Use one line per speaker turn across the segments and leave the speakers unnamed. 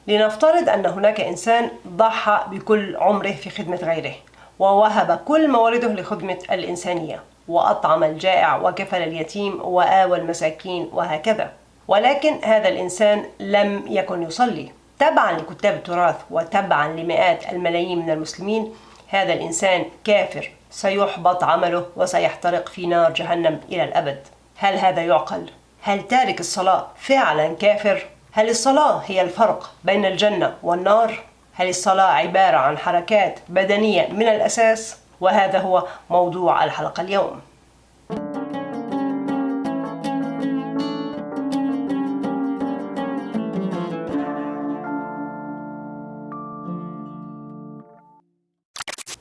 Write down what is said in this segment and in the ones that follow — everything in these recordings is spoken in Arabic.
لنفترض أن هناك إنسان ضحى بكل عمره في خدمة غيره، ووهب كل موارده لخدمة الإنسانية، وأطعم الجائع وكفل اليتيم وآوى المساكين وهكذا، ولكن هذا الإنسان لم يكن يصلي. تبعا لكتاب التراث وتبعا لمئات الملايين من المسلمين، هذا الإنسان كافر، سيحبط عمله وسيحترق في نار جهنم إلى الأبد. هل هذا يعقل؟ هل تارك الصلاة فعلا كافر؟ هل الصلاة هي الفرق بين الجنة والنار؟ هل الصلاة عبارة عن حركات بدنية من الأساس؟ وهذا هو موضوع الحلقة اليوم.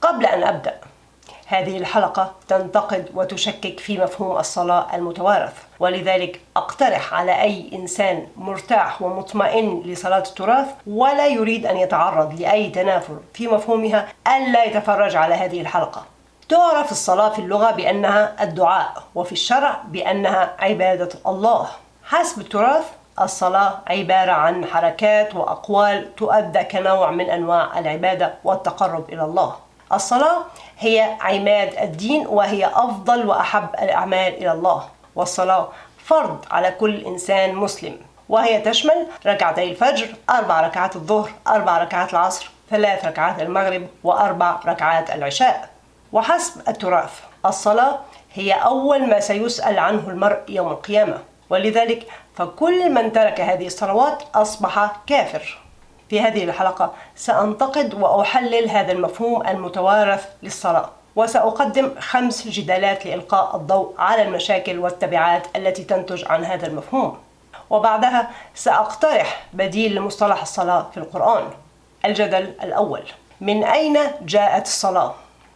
قبل أن أبدأ، هذه الحلقة تنتقد وتشكك في مفهوم الصلاة المتوارث، ولذلك أقترح على أي إنسان مرتاح ومطمئن لصلاة التراث ولا يريد أن يتعرض لأي تنافر في مفهومها ألا يتفرج على هذه الحلقة. تعرف الصلاة في اللغة بأنها الدعاء، وفي الشرع بأنها عبادة الله. حسب التراث، الصلاة عبارة عن حركات وأقوال تؤدى كنوع من أنواع العبادة والتقرب إلى الله. الصلاة هي عماد الدين، وهي أفضل وأحب الأعمال إلى الله، والصلاة فرض على كل إنسان مسلم، وهي تشمل ركعتي الفجر، 4 ركعات الظهر، 4 ركعات العصر، 3 ركعات المغرب، و4 ركعات العشاء. وحسب التراث، الصلاة هي أول ما سيسأل عنه المرء يوم القيامة، ولذلك فكل من ترك هذه الصلوات أصبح كافر. في هذه الحلقة سأنتقد وأحلل هذا المفهوم المتوارث للصلاة، وسأقدم 5 جدالات لإلقاء الضوء على المشاكل والتبعات التي تنتج عن هذا المفهوم، وبعدها سأقترح بديل لمصطلح الصلاة في القرآن. الجدل الأول: من أين جاءت الصلاة؟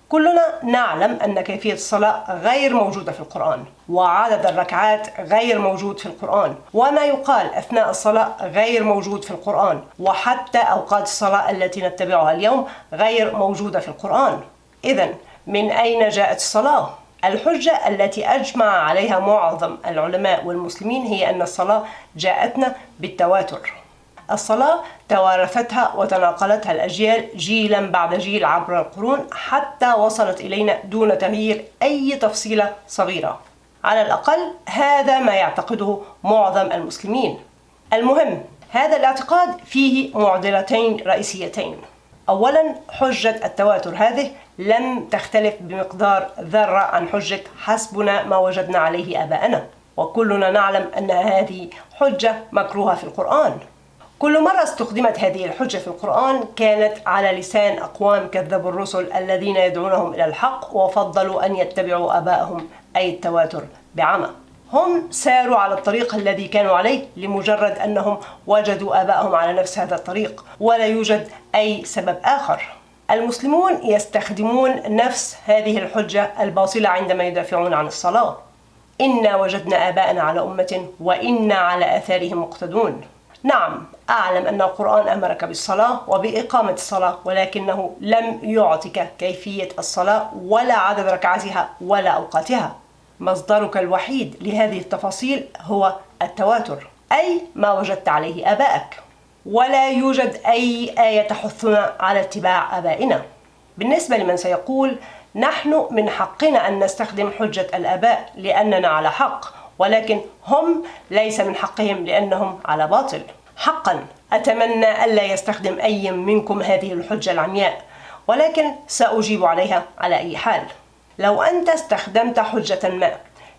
كلنا نعلم أن كيفية الصلاة غير موجودة في القرآن، وعدد الركعات غير موجود في القرآن، وما يقال أثناء الصلاة غير موجود في القرآن، وحتى أوقات الصلاة التي نتبعها اليوم غير موجودة في القرآن. إذن من أين جاءت الصلاة؟ الحجة التي أجمع عليها معظم العلماء والمسلمين هي أن الصلاة جاءتنا بالتواتر. الصلاة توارثتها وتناقلتها الأجيال جيلا بعد جيل عبر القرون حتى وصلت إلينا دون تغيير أي تفصيلة صغيرة. على الأقل هذا ما يعتقده معظم المسلمين. المهم، هذا الاعتقاد فيه معضلتين رئيسيتين. أولا، حجة التواتر هذه لم تختلف بمقدار ذرة عن حجة حسبنا ما وجدنا عليه آباءنا، وكلنا نعلم أن هذه حجة مكروهة في القرآن. كل مرة استخدمت هذه الحجة في القرآن كانت على لسان أقوام كذبوا الرسل الذين يدعونهم إلى الحق وفضلوا أن يتبعوا آباءهم، أي التواتر، بعمى. هم ساروا على الطريق الذي كانوا عليه لمجرد أنهم وجدوا آباءهم على نفس هذا الطريق، ولا يوجد أي سبب آخر. المسلمون يستخدمون نفس هذه الحجة الباطلة عندما يدافعون عن الصلاة: إنا وجدنا آباءنا على أمة وإنا على آثارهم مقتدون. نعم، أعلم أن القرآن أمرك بالصلاة وبإقامة الصلاة، ولكنه لم يعطك كيفية الصلاة ولا عدد ركعاتها ولا أوقاتها. مصدرك الوحيد لهذه التفاصيل هو التواتر، أي ما وجدت عليه آبائك، ولا يوجد أي آية تحثنا على اتباع آبائنا. بالنسبة لمن سيقول نحن من حقنا أن نستخدم حجة الآباء لأننا على حق، ولكن هم ليس من حقهم لأنهم على باطل، حقا أتمنى ألا يستخدم أي منكم هذه الحجة العمياء، ولكن سأجيب عليها على أي حال. لو أنت استخدمت حجة ما،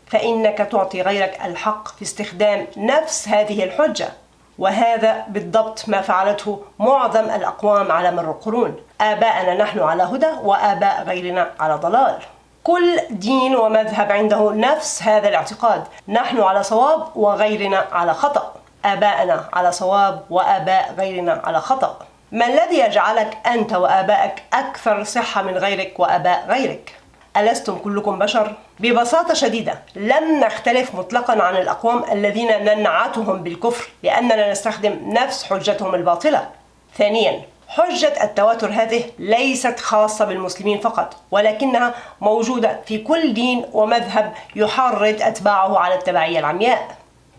فإنك تعطي غيرك الحق في استخدام نفس هذه الحجة، وهذا بالضبط ما فعلته معظم الأقوام على مر القرون. آباءنا نحن على هدى وآباء غيرنا على ضلال. كل دين ومذهب عنده نفس هذا الاعتقاد: نحن على صواب وغيرنا على خطأ، آباءنا على صواب وآباء غيرنا على خطأ. ما الذي يجعلك أنت وآبائك أكثر صحة من غيرك وآباء غيرك؟ ألستم كلكم بشر؟ ببساطة شديدة لم نختلف مطلقا عن الأقوام الذين ننعتهم بالكفر لأننا نستخدم نفس حجتهم الباطلة. ثانيا، حجة التواتر هذه ليست خاصة بالمسلمين فقط، ولكنها موجودة في كل دين ومذهب يحرض أتباعه على التبعية العمياء.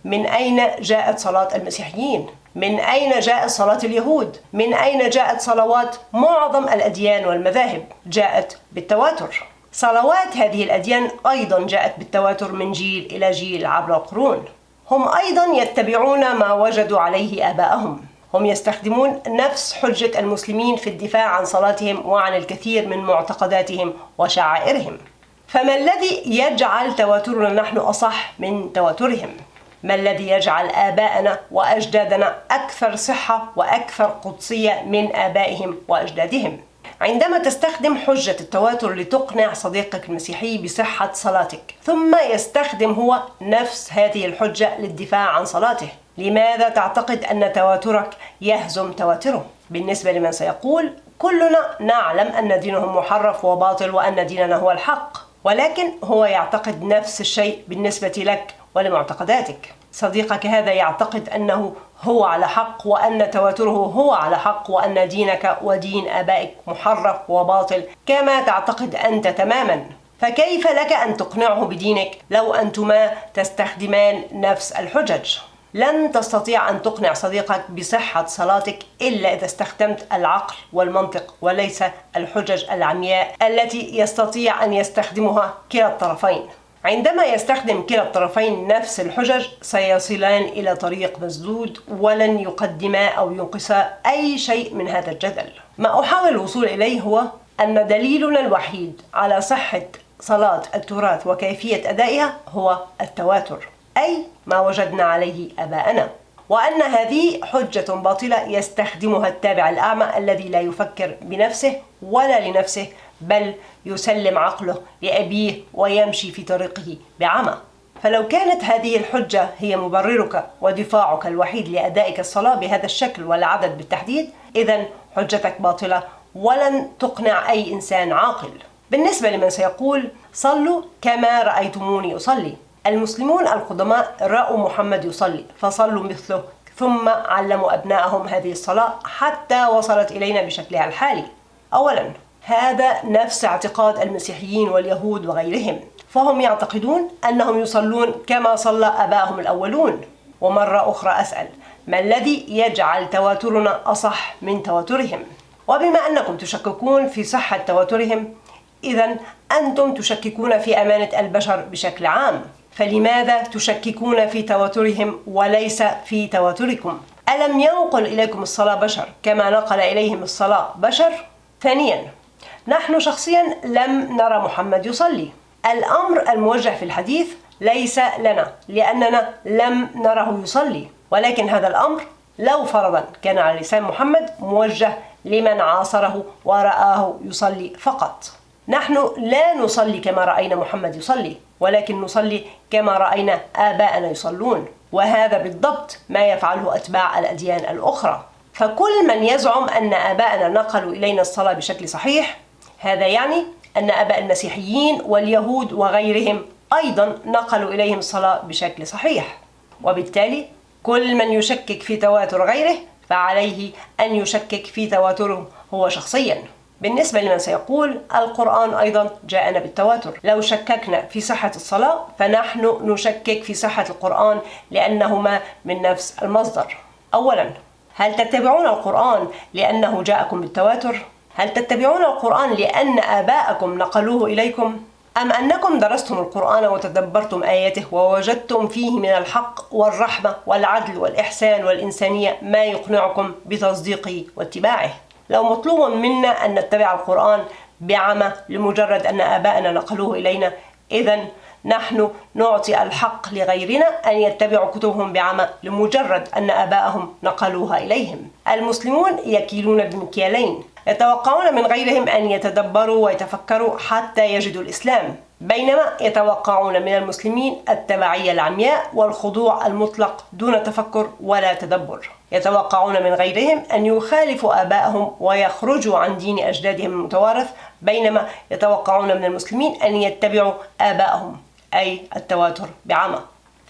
من أين جاءت صلاة المسيحيين؟ من أين جاءت صلاة اليهود؟ من أين جاءت صلوات معظم الأديان والمذاهب؟ جاءت بالتواتر. صلوات هذه الأديان أيضا جاءت بالتواتر من جيل إلى جيل عبر القرون. هم أيضا يتبعون ما وجدوا عليه آباءهم. هم يستخدمون نفس حجة المسلمين في الدفاع عن صلاتهم وعن الكثير من معتقداتهم وشعائرهم. فما الذي يجعل تواترنا نحن أصح من تواترهم؟ ما الذي يجعل آباءنا وأجدادنا أكثر صحة وأكثر قدسية من آبائهم وأجدادهم؟ عندما تستخدم حجة التواتر لتقنع صديقك المسيحي بصحة صلاتك، ثم يستخدم هو نفس هذه الحجة للدفاع عن صلاته، لماذا تعتقد أن تواترك يهزم تواتره؟ بالنسبة لمن سيقول كلنا نعلم أن دينهم محرف وباطل وأن ديننا هو الحق، ولكن هو يعتقد نفس الشيء بالنسبة لك ولمعتقداتك. صديقك هذا يعتقد أنه هو على حق وأن تواتره هو على حق وأن دينك ودين آبائك محرف وباطل كما تعتقد أنت تماما. فكيف لك أن تقنعه بدينك لو أنتما تستخدمان نفس الحجج؟ لن تستطيع أن تقنع صديقك بصحة صلاتك إلا إذا استخدمت العقل والمنطق وليس الحجج العمياء التي يستطيع أن يستخدمها كلا الطرفين. عندما يستخدم كلا الطرفين نفس الحجج سيصلان إلى طريق مسدود ولن يقدما أو ينقصا أي شيء من هذا الجدل. ما أحاول الوصول إليه هو أن دليلنا الوحيد على صحة صلاة التراث وكيفية أدائها هو التواتر، أي ما وجدنا عليه آباءنا، وأن هذه حجة باطلة يستخدمها التابع الأعمى الذي لا يفكر بنفسه ولا لنفسه، بل يسلم عقله لأبيه ويمشي في طريقه بعمى. فلو كانت هذه الحجة هي مبررك ودفاعك الوحيد لأدائك الصلاة بهذا الشكل والعدد بالتحديد، إذن حجتك باطلة ولن تقنع أي إنسان عاقل. بالنسبة لمن سيقول صلوا كما رأيتموني أصلي، المسلمون القدماء رأوا محمد يصلي فصلوا مثله، ثم علموا أبنائهم هذه الصلاة حتى وصلت إلينا بشكلها الحالي. أولا، هذا نفس اعتقاد المسيحيين واليهود وغيرهم، فهم يعتقدون أنهم يصلون كما صلى آبائهم الأولون. ومرة أخرى أسأل، ما الذي يجعل تواترنا أصح من تواترهم؟ وبما أنكم تشككون في صحة تواترهم، إذن أنتم تشككون في أمانة البشر بشكل عام. فلماذا تشككون في تواترهم وليس في تواتركم؟ ألم ينقل إليكم الصلاة بشر كما نقل إليهم الصلاة بشر؟ ثانيا، نحن شخصيا لم نرى محمد يصلي. الأمر الموجه في الحديث ليس لنا لأننا لم نره يصلي، ولكن هذا الأمر لو فرضا كان على لسان محمد موجه لمن عاصره ورآه يصلي فقط. نحن لا نصلي كما رأينا محمد يصلي، ولكن نصلي كما رأينا آباءنا يصلون، وهذا بالضبط ما يفعله أتباع الأديان الأخرى. فكل من يزعم أن آباءنا نقلوا إلينا الصلاة بشكل صحيح، هذا يعني أن آباء المسيحيين واليهود وغيرهم أيضا نقلوا إليهم الصلاة بشكل صحيح. وبالتالي كل من يشكك في تواتر غيره فعليه أن يشكك في تواتره هو شخصيا. بالنسبة لمن سيقول القرآن أيضا جاءنا بالتواتر، لو شككنا في صحة الصلاة فنحن نشكك في صحة القرآن لأنهما من نفس المصدر. أولا، هل تتبعون القرآن لأنه جاءكم بالتواتر؟ هل تتبعون القرآن لأن آباءكم نقلوه إليكم؟ أم أنكم درستم القرآن وتدبرتم آياته ووجدتم فيه من الحق والرحمة والعدل والإحسان والإنسانية ما يقنعكم بتصديقه واتباعه؟ لو مطلوب منا أن نتبع القرآن بعمى لمجرد أن آباءنا نقلوه إلينا، إذن نحن نعطي الحق لغيرنا أن يتبعوا كتبهم بعمى لمجرد أن آباءهم نقلوها إليهم. المسلمون يكيلون بمكيالين، يتوقعون من غيرهم أن يتدبروا ويتفكروا حتى يجدوا الإسلام، بينما يتوقعون من المسلمين التبعية العمياء والخضوع المطلق دون تفكر ولا تدبر. يتوقعون من غيرهم أن يخالفوا آبائهم ويخرجوا عن دين أجدادهم المتوارث، بينما يتوقعون من المسلمين أن يتبعوا آبائهم، أي التواتر بعمى.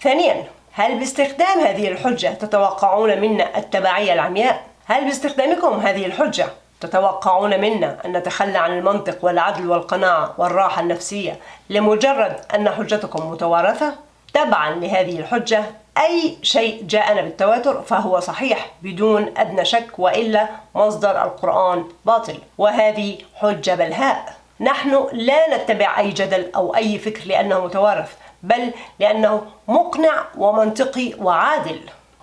ثانيا، هل باستخدام هذه الحجة تتوقعون منا التبعية العمياء؟ هل باستخدامكم هذه الحجة تتوقعون منا أن نتخلى عن المنطق والعدل والقناعة والراحة النفسية لمجرد أن حجتكم متوارثة؟ تبعا لهذه الحجة أي شيء جاءنا بالتواتر فهو صحيح بدون أدنى شك، وإلا مصدر القرآن باطل، وهذه حجة بلهاء. نحن لا نتبع أي جدل أو أي فكر لأنه متوارث، بل لأنه مقنع ومنطقي وعادل.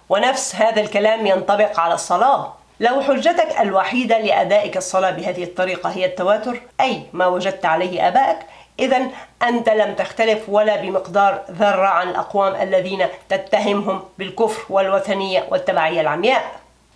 ونفس هذا الكلام ينطبق على الصلاة. لو حجتك الوحيدة لأدائك الصلاة بهذه الطريقة هي التواتر، أي ما وجدت عليه آبائك، إذن أنت لم تختلف ولا بمقدار ذرة عن الأقوام الذين تتهمهم بالكفر والوثنية والتبعية العمياء.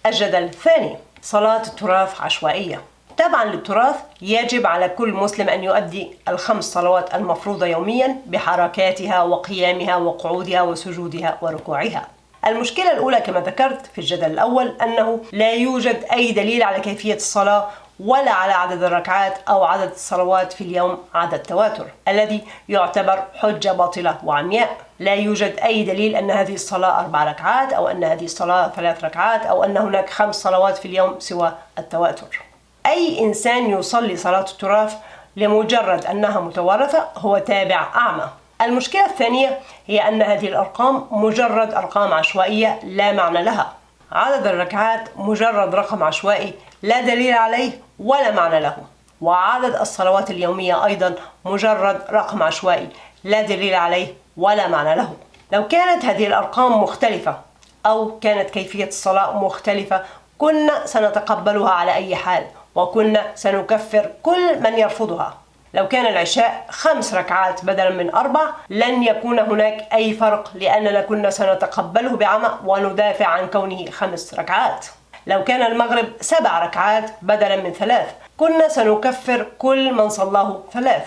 الجدل الثاني: صلاة التراث عشوائية. تبعا للتراث يجب على كل مسلم أن يؤدي ال5 صلوات المفروضة يوميا بحركاتها وقيامها وقعودها وسجودها وركوعها. المشكلة الأولى كما ذكرت في الجدل الأول أنه لا يوجد أي دليل على كيفية الصلاة ولا على عدد الركعات أو عدد الصلوات في اليوم عدد تواتر، الذي يعتبر حجة باطلة وعمياء. لا يوجد أي دليل أن هذه الصلاة 4 ركعات أو أن هذه الصلاة 3 ركعات أو أن هناك 5 صلوات في اليوم سوى التواتر. أي إنسان يصلي صلاة التراث لمجرد أنها متوارثة هو تابع أعمى. المشكلة الثانية هي أن هذه الأرقام مجرد أرقام عشوائية لا معنى لها. عدد الركعات مجرد رقم عشوائي لا دليل عليه ولا معنى له، وعدد الصلوات اليومية أيضا مجرد رقم عشوائي لا دليل عليه ولا معنى له. لو كانت هذه الأرقام مختلفة أو كانت كيفية الصلاة مختلفة كنا سنتقبلها على أي حال، وكنا سنكفر كل من يرفضها. لو كان العشاء 5 ركعات بدلا من 4 لن يكون هناك أي فرق، لأننا كنا سنتقبله بعمى وندافع عن كونه 5 ركعات. لو كان المغرب 7 ركعات بدلا من 3 كنا سنكفر كل من صلاه 3.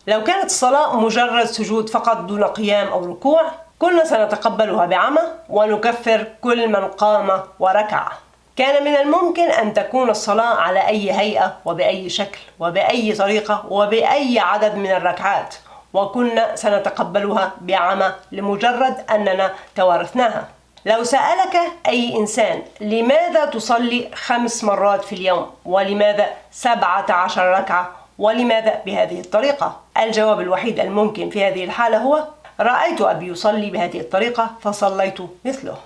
لو كانت الصلاة مجرد سجود فقط دون قيام أو ركوع كنا سنتقبلها بعمى ونكفر كل من قام وركع. كان من الممكن أن تكون الصلاة على أي هيئة وبأي شكل وبأي طريقة وبأي عدد من الركعات، وكنا سنتقبلها بعمى لمجرد أننا توارثناها. لو سألك أي إنسان لماذا تصلي 5 مرات في اليوم ولماذا 17 ركعة ولماذا بهذه الطريقة، الجواب الوحيد الممكن في هذه الحالة هو: رأيت أبي يصلي بهذه الطريقة فصليت مثله.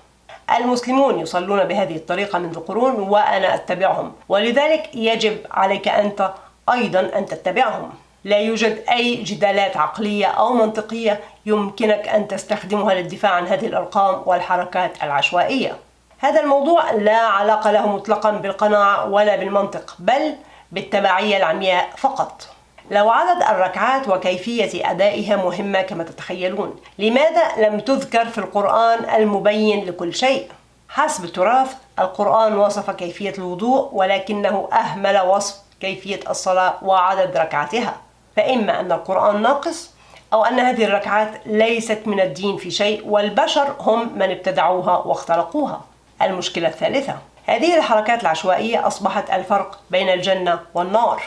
المسلمون يصلون بهذه الطريقة منذ قرون وأنا أتبعهم، ولذلك يجب عليك أنت أيضا أن تتبعهم. لا يوجد أي جدالات عقلية أو منطقية يمكنك أن تستخدمها للدفاع عن هذه الأرقام والحركات العشوائية. هذا الموضوع لا علاقة له مطلقا بالقناعة ولا بالمنطق، بل بالتبعية العمياء فقط. لو عدد الركعات وكيفية أدائها مهمة كما تتخيلون، لماذا لم تذكر في القرآن المبين لكل شيء؟ حسب التراث القرآن وصف كيفية الوضوء ولكنه أهمل وصف كيفية الصلاة وعدد ركعتها، فإما أن القرآن ناقص أو أن هذه الركعات ليست من الدين في شيء والبشر هم من ابتدعوها واختلقوها. المشكلة الثالثة: هذه الحركات العشوائية أصبحت الفرق بين الجنة والنار.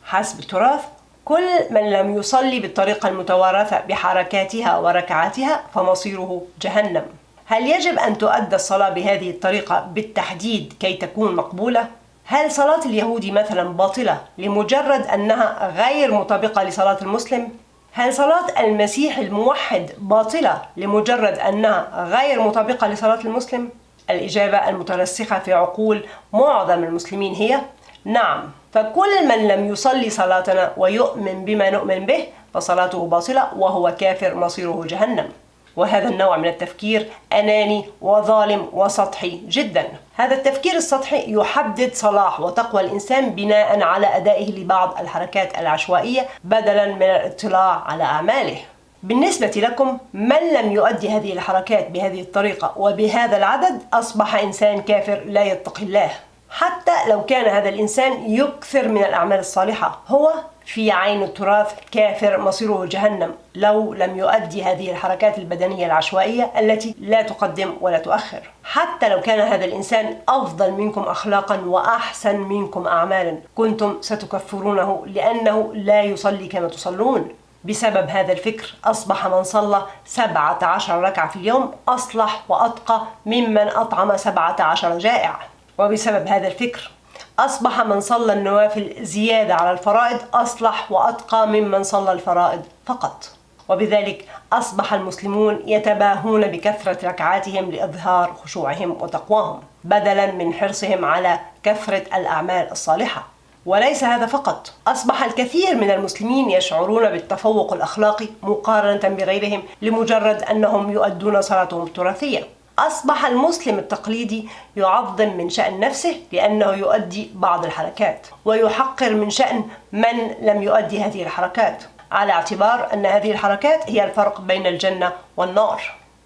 حسب التراث كل من لم يصلي بالطريقة المتوارثة بحركاتها وركعاتها فمصيره جهنم. هل يجب أن تؤدى الصلاة بهذه الطريقة بالتحديد كي تكون مقبولة؟ هل صلاة اليهودي مثلا باطلة لمجرد أنها غير مطابقة لصلاة المسلم؟ هل صلاة المسيح الموحد باطلة لمجرد أنها غير مطابقة لصلاة المسلم؟ الإجابة المترسخة في عقول معظم المسلمين هي نعم. فكل من لم يصلي صلاتنا ويؤمن بما نؤمن به فصلاته باطلة وهو كافر مصيره جهنم. وهذا النوع من التفكير أناني وظالم وسطحي جدا. هذا التفكير السطحي يحدد صلاح وتقوى الإنسان بناء على أدائه لبعض الحركات العشوائية بدلا من الاطلاع على أعماله. بالنسبة لكم من لم يؤدي هذه الحركات بهذه الطريقة وبهذا العدد أصبح إنسان كافر لا يتقي الله. حتى لو كان هذا الإنسان يكثر من الأعمال الصالحة هو في عين التراث كافر مصيره جهنم لو لم يؤدي هذه الحركات البدنية العشوائية التي لا تقدم ولا تؤخر. حتى لو كان هذا الإنسان أفضل منكم أخلاقا وأحسن منكم أعمالا كنتم ستكفرونه لأنه لا يصلي كما تصلون. بسبب هذا الفكر أصبح من صلى 17 ركعة في اليوم أصلح وأتقى ممن أطعم 17 جائع. وبسبب هذا الفكر أصبح من صلى النوافل زيادة على الفرائض أصلح وأتقى ممن صلى الفرائض فقط. وبذلك أصبح المسلمون يتباهون بكثرة ركعاتهم لإظهار خشوعهم وتقواهم بدلا من حرصهم على كثرة الأعمال الصالحة. وليس هذا فقط، أصبح الكثير من المسلمين يشعرون بالتفوق الأخلاقي مقارنة بغيرهم لمجرد أنهم يؤدون صلاتهم التراثية. أصبح المسلم التقليدي يعظم من شأن نفسه لأنه يؤدي بعض الحركات، ويحقر من شأن من لم يؤدي هذه الحركات، على اعتبار أن هذه الحركات هي الفرق بين الجنة والنار.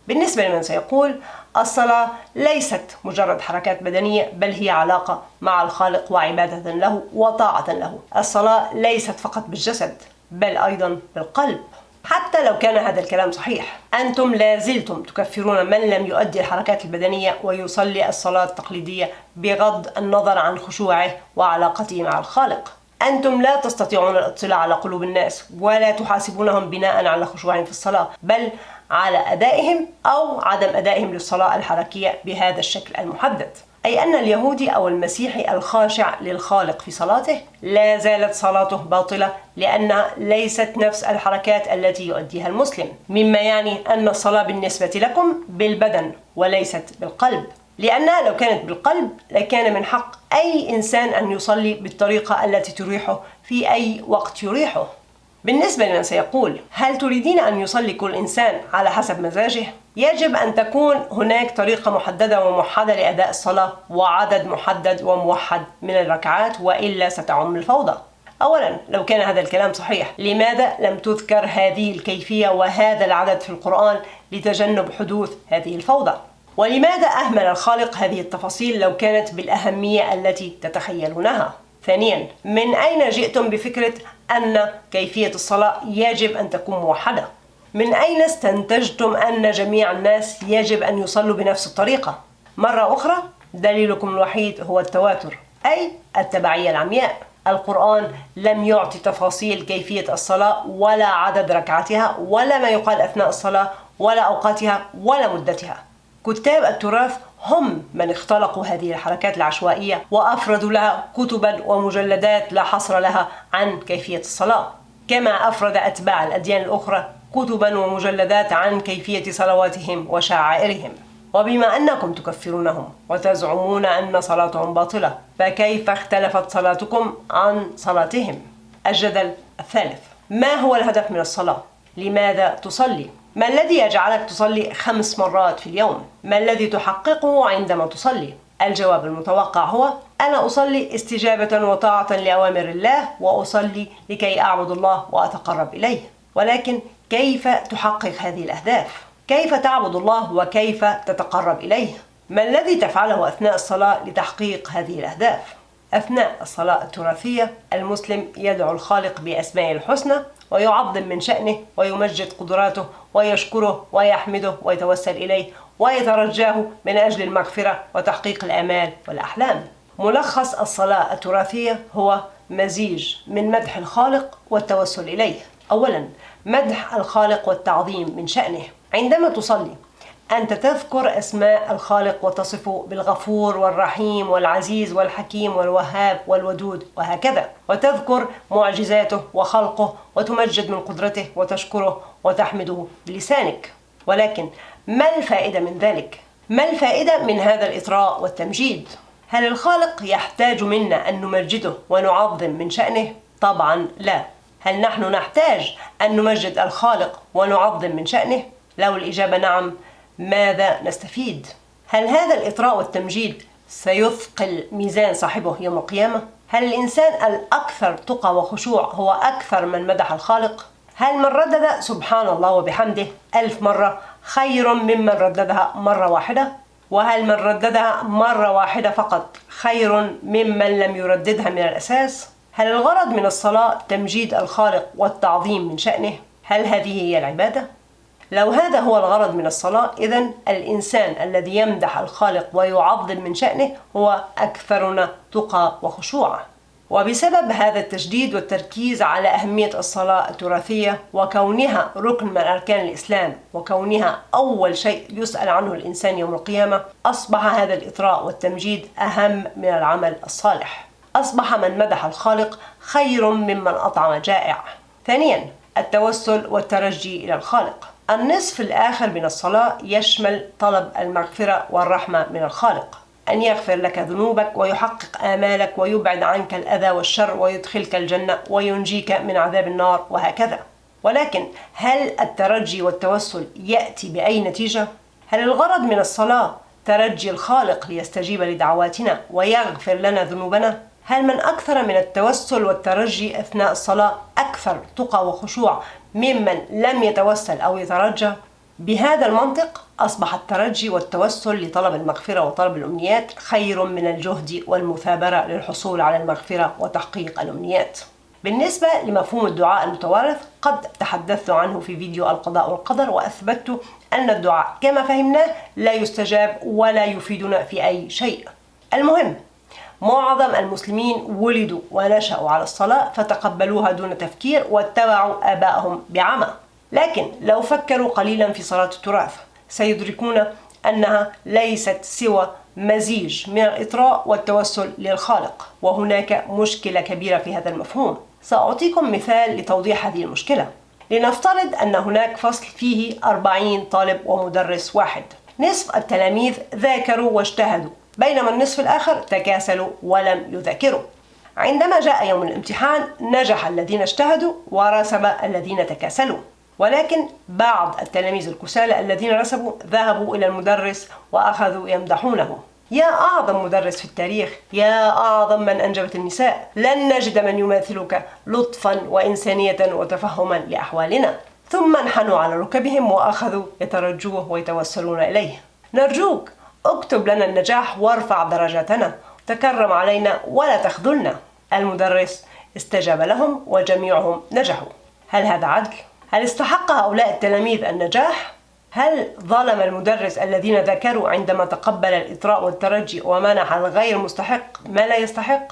بالنسبة لمن سيقول الصلاة ليست مجرد حركات بدنية، بل هي علاقة مع الخالق وعبادة له وطاعة له. الصلاة ليست فقط بالجسد، بل أيضا بالقلب. حتى لو كان هذا الكلام صحيح، أنتم لازلتم تكفرون من لم يؤدي الحركات البدنية ويصلي الصلاة التقليدية بغض النظر عن خشوعه وعلاقته مع الخالق. أنتم لا تستطيعون الاطلاع على قلوب الناس ولا تحاسبونهم بناء على خشوعهم في الصلاة، بل على أدائهم أو عدم أدائهم للصلاة الحركية بهذا الشكل المحدد. أي أن اليهودي أو المسيحي الخاشع للخالق في صلاته لا زالت صلاته باطلة، لأنها ليست نفس الحركات التي يؤديها المسلم، مما يعني أن الصلاة بالنسبة لكم بالبدن وليست بالقلب، لأنها لو كانت بالقلب لكان من حق أي إنسان أن يصلي بالطريقة التي تريحه في أي وقت يريحه. بالنسبة لمن سيقول هل تريدين أن يصلي كل إنسان على حسب مزاجه؟ يجب أن تكون هناك طريقة محددة وموحدة لأداء الصلاة وعدد محدد وموحد من الركعات، وإلا ستعم الفوضى. أولا، لو كان هذا الكلام صحيح، لماذا لم تذكر هذه الكيفية وهذا العدد في القرآن لتجنب حدوث هذه الفوضى؟ ولماذا أهمل الخالق هذه التفاصيل لو كانت بالأهمية التي تتخيلونها؟ ثانيا، من أين جئتم بفكرة أن كيفية الصلاة يجب أن تكون موحدة؟ من أين استنتجتم أن جميع الناس يجب أن يصلوا بنفس الطريقة؟ مرة أخرى، دليلكم الوحيد هو التواتر، أي التبعية العمياء. القرآن لم يعطي تفاصيل كيفية الصلاة ولا عدد ركعتها ولا ما يقال أثناء الصلاة ولا أوقاتها ولا مدتها. كتاب التراث هم من اختلقوا هذه الحركات العشوائية وأفردوا لها كتبا ومجلدات لا حصر لها عن كيفية الصلاة، كما أفرد أتباع الأديان الأخرى كتبا ومجلدات عن كيفية صلواتهم وشعائرهم. وبما أنكم تكفرونهم وتزعمون أن صلاتهم باطلة، فكيف اختلفت صلاتكم عن صلاتهم؟ الجدل الثالث: ما هو الهدف من الصلاة؟ لماذا تصلي؟ ما الذي يجعلك تصلي 5 مرات في اليوم؟ ما الذي تحققه عندما تصلي؟ الجواب المتوقع هو: أنا أصلي استجابة وطاعة لأوامر الله، وأصلي لكي أعبد الله وأتقرب إليه. ولكن كيف تحقق هذه الأهداف؟ كيف تعبد الله وكيف تتقرب إليه؟ ما الذي تفعله أثناء الصلاة لتحقيق هذه الأهداف؟ أثناء الصلاة التراثية المسلم يدعو الخالق بأسمائه الحسنى ويعظم من شأنه ويمجد قدراته ويشكره ويحمده ويتوسل إليه ويترجاه من أجل المغفرة وتحقيق الآمال والأحلام. ملخص الصلاة التراثية هو مزيج من مدح الخالق والتوسل إليه. أولا، مدح الخالق والتعظيم من شأنه. عندما تصلي أنت تذكر أسماء الخالق وتصفه بالغفور والرحيم والعزيز والحكيم والوهاب والودود وهكذا، وتذكر معجزاته وخلقه وتمجد من قدرته وتشكره وتحمده بلسانك. ولكن ما الفائدة من ذلك؟ ما الفائدة من هذا الإطراء والتمجيد؟ هل الخالق يحتاج منا أن نمجده ونعظم من شأنه؟ طبعا لا. هل نحن نحتاج أن نمجد الخالق ونعظم من شأنه؟ لو الإجابة نعم، ماذا نستفيد؟ هل هذا الإطراء والتمجيد سيثقل ميزان صاحبه يوم القيامة؟ هل الإنسان الأكثر تقى وخشوع هو أكثر من مدح الخالق؟ هل من ردد سبحان الله وبحمده 1000 مرة خير ممن رددها مرة واحدة؟ وهل من رددها مرة واحدة فقط خير ممن لم يرددها من الأساس؟ هل الغرض من الصلاة تمجيد الخالق والتعظيم من شأنه؟ هل هذه هي العبادة؟ لو هذا هو الغرض من الصلاة، إذن الإنسان الذي يمدح الخالق ويعظم من شأنه هو أكثرنا تقى وخشوع. وبسبب هذا التشديد والتركيز على أهمية الصلاة التراثية وكونها ركن من أركان الإسلام وكونها أول شيء يسأل عنه الإنسان يوم القيامة، أصبح هذا الإطراء والتمجيد أهم من العمل الصالح. أصبح من مدح الخالق خير ممن أطعم جائع. ثانيا، التوسل والترجي إلى الخالق. النصف الآخر من الصلاة يشمل طلب المغفرة والرحمة من الخالق، أن يغفر لك ذنوبك ويحقق آمالك ويبعد عنك الأذى والشر ويدخلك الجنة وينجيك من عذاب النار وهكذا. ولكن هل الترجي والتوسل يأتي بأي نتيجة؟ هل الغرض من الصلاة ترجي الخالق ليستجيب لدعواتنا ويغفر لنا ذنوبنا؟ هل من أكثر من التوسل والترجي أثناء الصلاة أكثر تقى وخشوع ممن لم يتوسل أو يترجى؟ بهذا المنطق أصبح الترجي والتوسل لطلب المغفرة وطلب الأمنيات خير من الجهد والمثابرة للحصول على المغفرة وتحقيق الأمنيات. بالنسبة لمفهوم الدعاء المتوارث، قد تحدثت عنه في فيديو القضاء والقدر، وأثبتت أن الدعاء كما فهمناه لا يستجاب ولا يفيدنا في أي شيء. المهم، معظم المسلمين ولدوا ونشأوا على الصلاة فتقبلوها دون تفكير واتبعوا آبائهم بعمى. لكن لو فكروا قليلا في صلاة التراث سيدركون أنها ليست سوى مزيج من الإطراء والتوسل للخالق، وهناك مشكلة كبيرة في هذا المفهوم. سأعطيكم مثال لتوضيح هذه المشكلة. لنفترض أن هناك فصل فيه 40 طالب ومدرس واحد. نصف التلاميذ ذاكروا واجتهدوا، بينما النصف الآخر تكاسلوا ولم يذاكروا. عندما جاء يوم الامتحان نجح الذين اجتهدوا ورسب الذين تكاسلوا، ولكن بعض التلاميذ الكسالى الذين رسبوا ذهبوا إلى المدرس وأخذوا يمدحونه: يا أعظم مدرس في التاريخ، يا أعظم من أنجبت النساء، لن نجد من يماثلك لطفا وإنسانية وتفهما لأحوالنا. ثم انحنوا على ركبهم وأخذوا يترجوه ويتوسلون إليه: نرجوك اكتب لنا النجاح وارفع درجاتنا، تكرم علينا ولا تخذلنا. المدرس استجاب لهم وجميعهم نجحوا. هل هذا عدل؟ هل استحق هؤلاء التلاميذ النجاح؟ هل ظلم المدرس الذين ذكروا عندما تقبل الإطراء والترجي ومنح الغير مستحق ما لا يستحق؟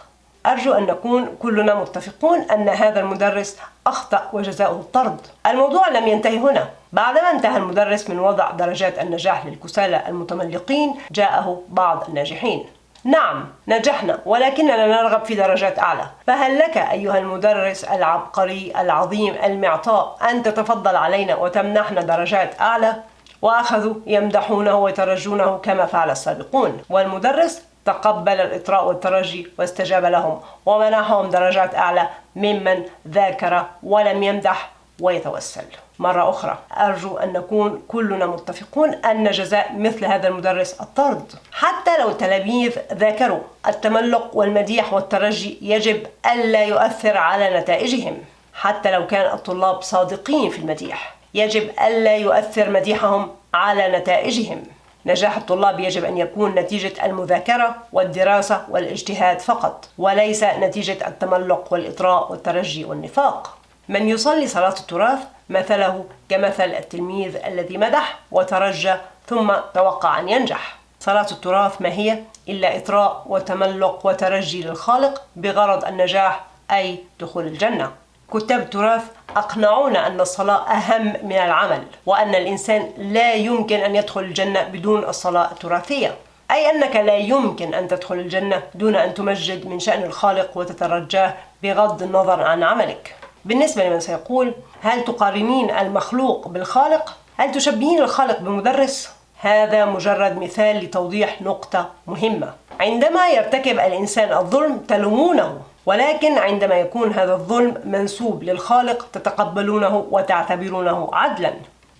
أرجو أن نكون كلنا متفقون أن هذا المدرس أخطأ وجزاؤه الطرد. الموضوع لم ينتهي هنا. بعدما انتهى المدرس من وضع درجات النجاح للكسالى المتملقين جاءه بعض الناجحين. نعم نجحنا، ولكننا نرغب في درجات أعلى، فهل لك أيها المدرس العبقري العظيم المعطاء أن تتفضل علينا وتمنحنا درجات أعلى؟ وأخذوا يمدحونه ويترجونه كما فعل السابقون، والمدرس تقبل الإطراء والترجي واستجاب لهم ومنحهم درجات أعلى ممن ذاكر ولم يمدح ويتوسل. مرة أخرى أرجو أن نكون كلنا متفقون أن جزاء مثل هذا المدرس الطرد. حتى لو التلاميذ ذاكروا، التملق والمديح والترجي يجب ألا يؤثر على نتائجهم. حتى لو كان الطلاب صادقين في المديح يجب ألا يؤثر مديحهم على نتائجهم. نجاح الطلاب يجب أن يكون نتيجة المذاكرة والدراسة والاجتهاد فقط، وليس نتيجة التملق والإطراء والترجي والنفاق. من يصلي صلاة التراث مثله كمثل التلميذ الذي مدح وترجى ثم توقع أن ينجح. صلاة التراث ما هي إلا إطراء وتملق وترجي للخالق بغرض النجاح، أي دخول الجنة. كتاب التراث أقنعونا أن الصلاة أهم من العمل، وأن الإنسان لا يمكن أن يدخل الجنة بدون الصلاة التراثية، أي أنك لا يمكن أن تدخل الجنة دون أن تمجد من شأن الخالق وتترجاه بغض النظر عن عملك. بالنسبة لمن سيقول: هل تقارنين المخلوق بالخالق؟ هل تشبهين الخالق بمدرس؟ هذا مجرد مثال لتوضيح نقطة مهمة. عندما يرتكب الإنسان الظلم تلومونه، ولكن عندما يكون هذا الظلم منسوب للخالق تتقبلونه وتعتبرونه عدلا.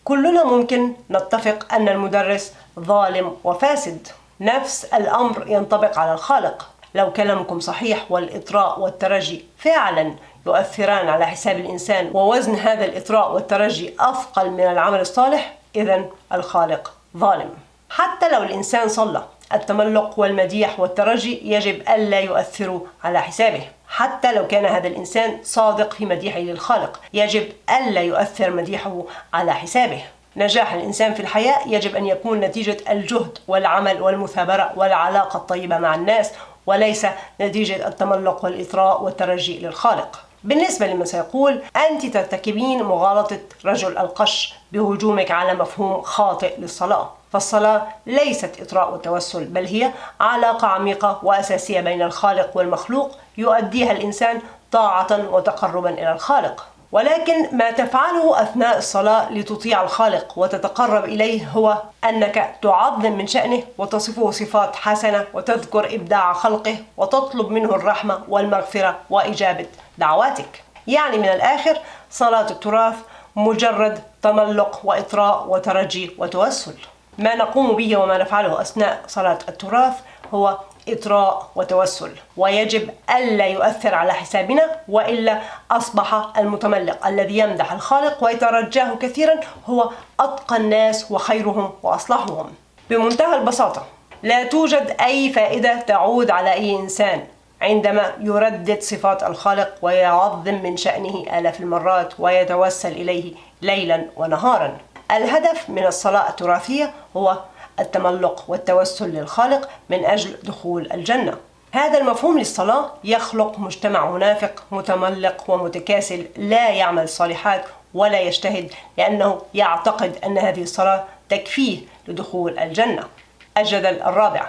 كلنا ممكن نتفق أن المدرس ظالم وفاسد. نفس الأمر ينطبق على الخالق. لو كلامكم صحيح والإطراء والترجي فعلا يؤثران على حساب الإنسان ووزن هذا الإطراء والترجي أثقل من العمل الصالح، إذن الخالق ظالم. حتى لو الإنسان صلى، التملق والمديح والترجي يجب ألا يؤثروا على حسابه. حتى لو كان هذا الإنسان صادق في مديحه للخالق يجب ألا يؤثر مديحه على حسابه. نجاح الإنسان في الحياة يجب أن يكون نتيجة الجهد والعمل والمثابرة والعلاقة الطيبة مع الناس، وليس نتيجة التملق والإطراء والترجي للخالق. بالنسبة لمن سيقول: أنت ترتكبين مغالطة رجل القش بهجومك على مفهوم خاطئ للصلاة، فالصلاة ليست إطراء وتوسل، بل هي علاقة عميقة وأساسية بين الخالق والمخلوق يؤديها الإنسان طاعة وتقربا إلى الخالق. ولكن ما تفعله أثناء الصلاة لتطيع الخالق وتتقرب إليه هو أنك تعظم من شأنه وتصفه صفات حسنة وتذكر إبداع خلقه وتطلب منه الرحمة والمغفرة وإجابة دعواتك. يعني من الآخر صلاة التراث مجرد تملق وإطراء وترجي وتوسل. ما نقوم به وما نفعله أثناء صلاة التراث هو إطراء وتوسل، ويجب ألا يؤثر على حسابنا، وإلا أصبح المتملق الذي يمدح الخالق ويترجاه كثيرا هو أتقى الناس وخيرهم وأصلحهم. بمنتهى البساطة لا توجد أي فائدة تعود على أي إنسان عندما يردد صفات الخالق ويعظم من شأنه آلاف المرات ويتوسل إليه ليلا ونهارا. الهدف من الصلاة التراثية هو التملق والتوسل للخالق من أجل دخول الجنة. هذا المفهوم للصلاة يخلق مجتمع منافق متملق ومتكاسل لا يعمل الصالحات ولا يجتهد، لأنه يعتقد أن هذه الصلاة تكفيه لدخول الجنة. الجدل الرابع: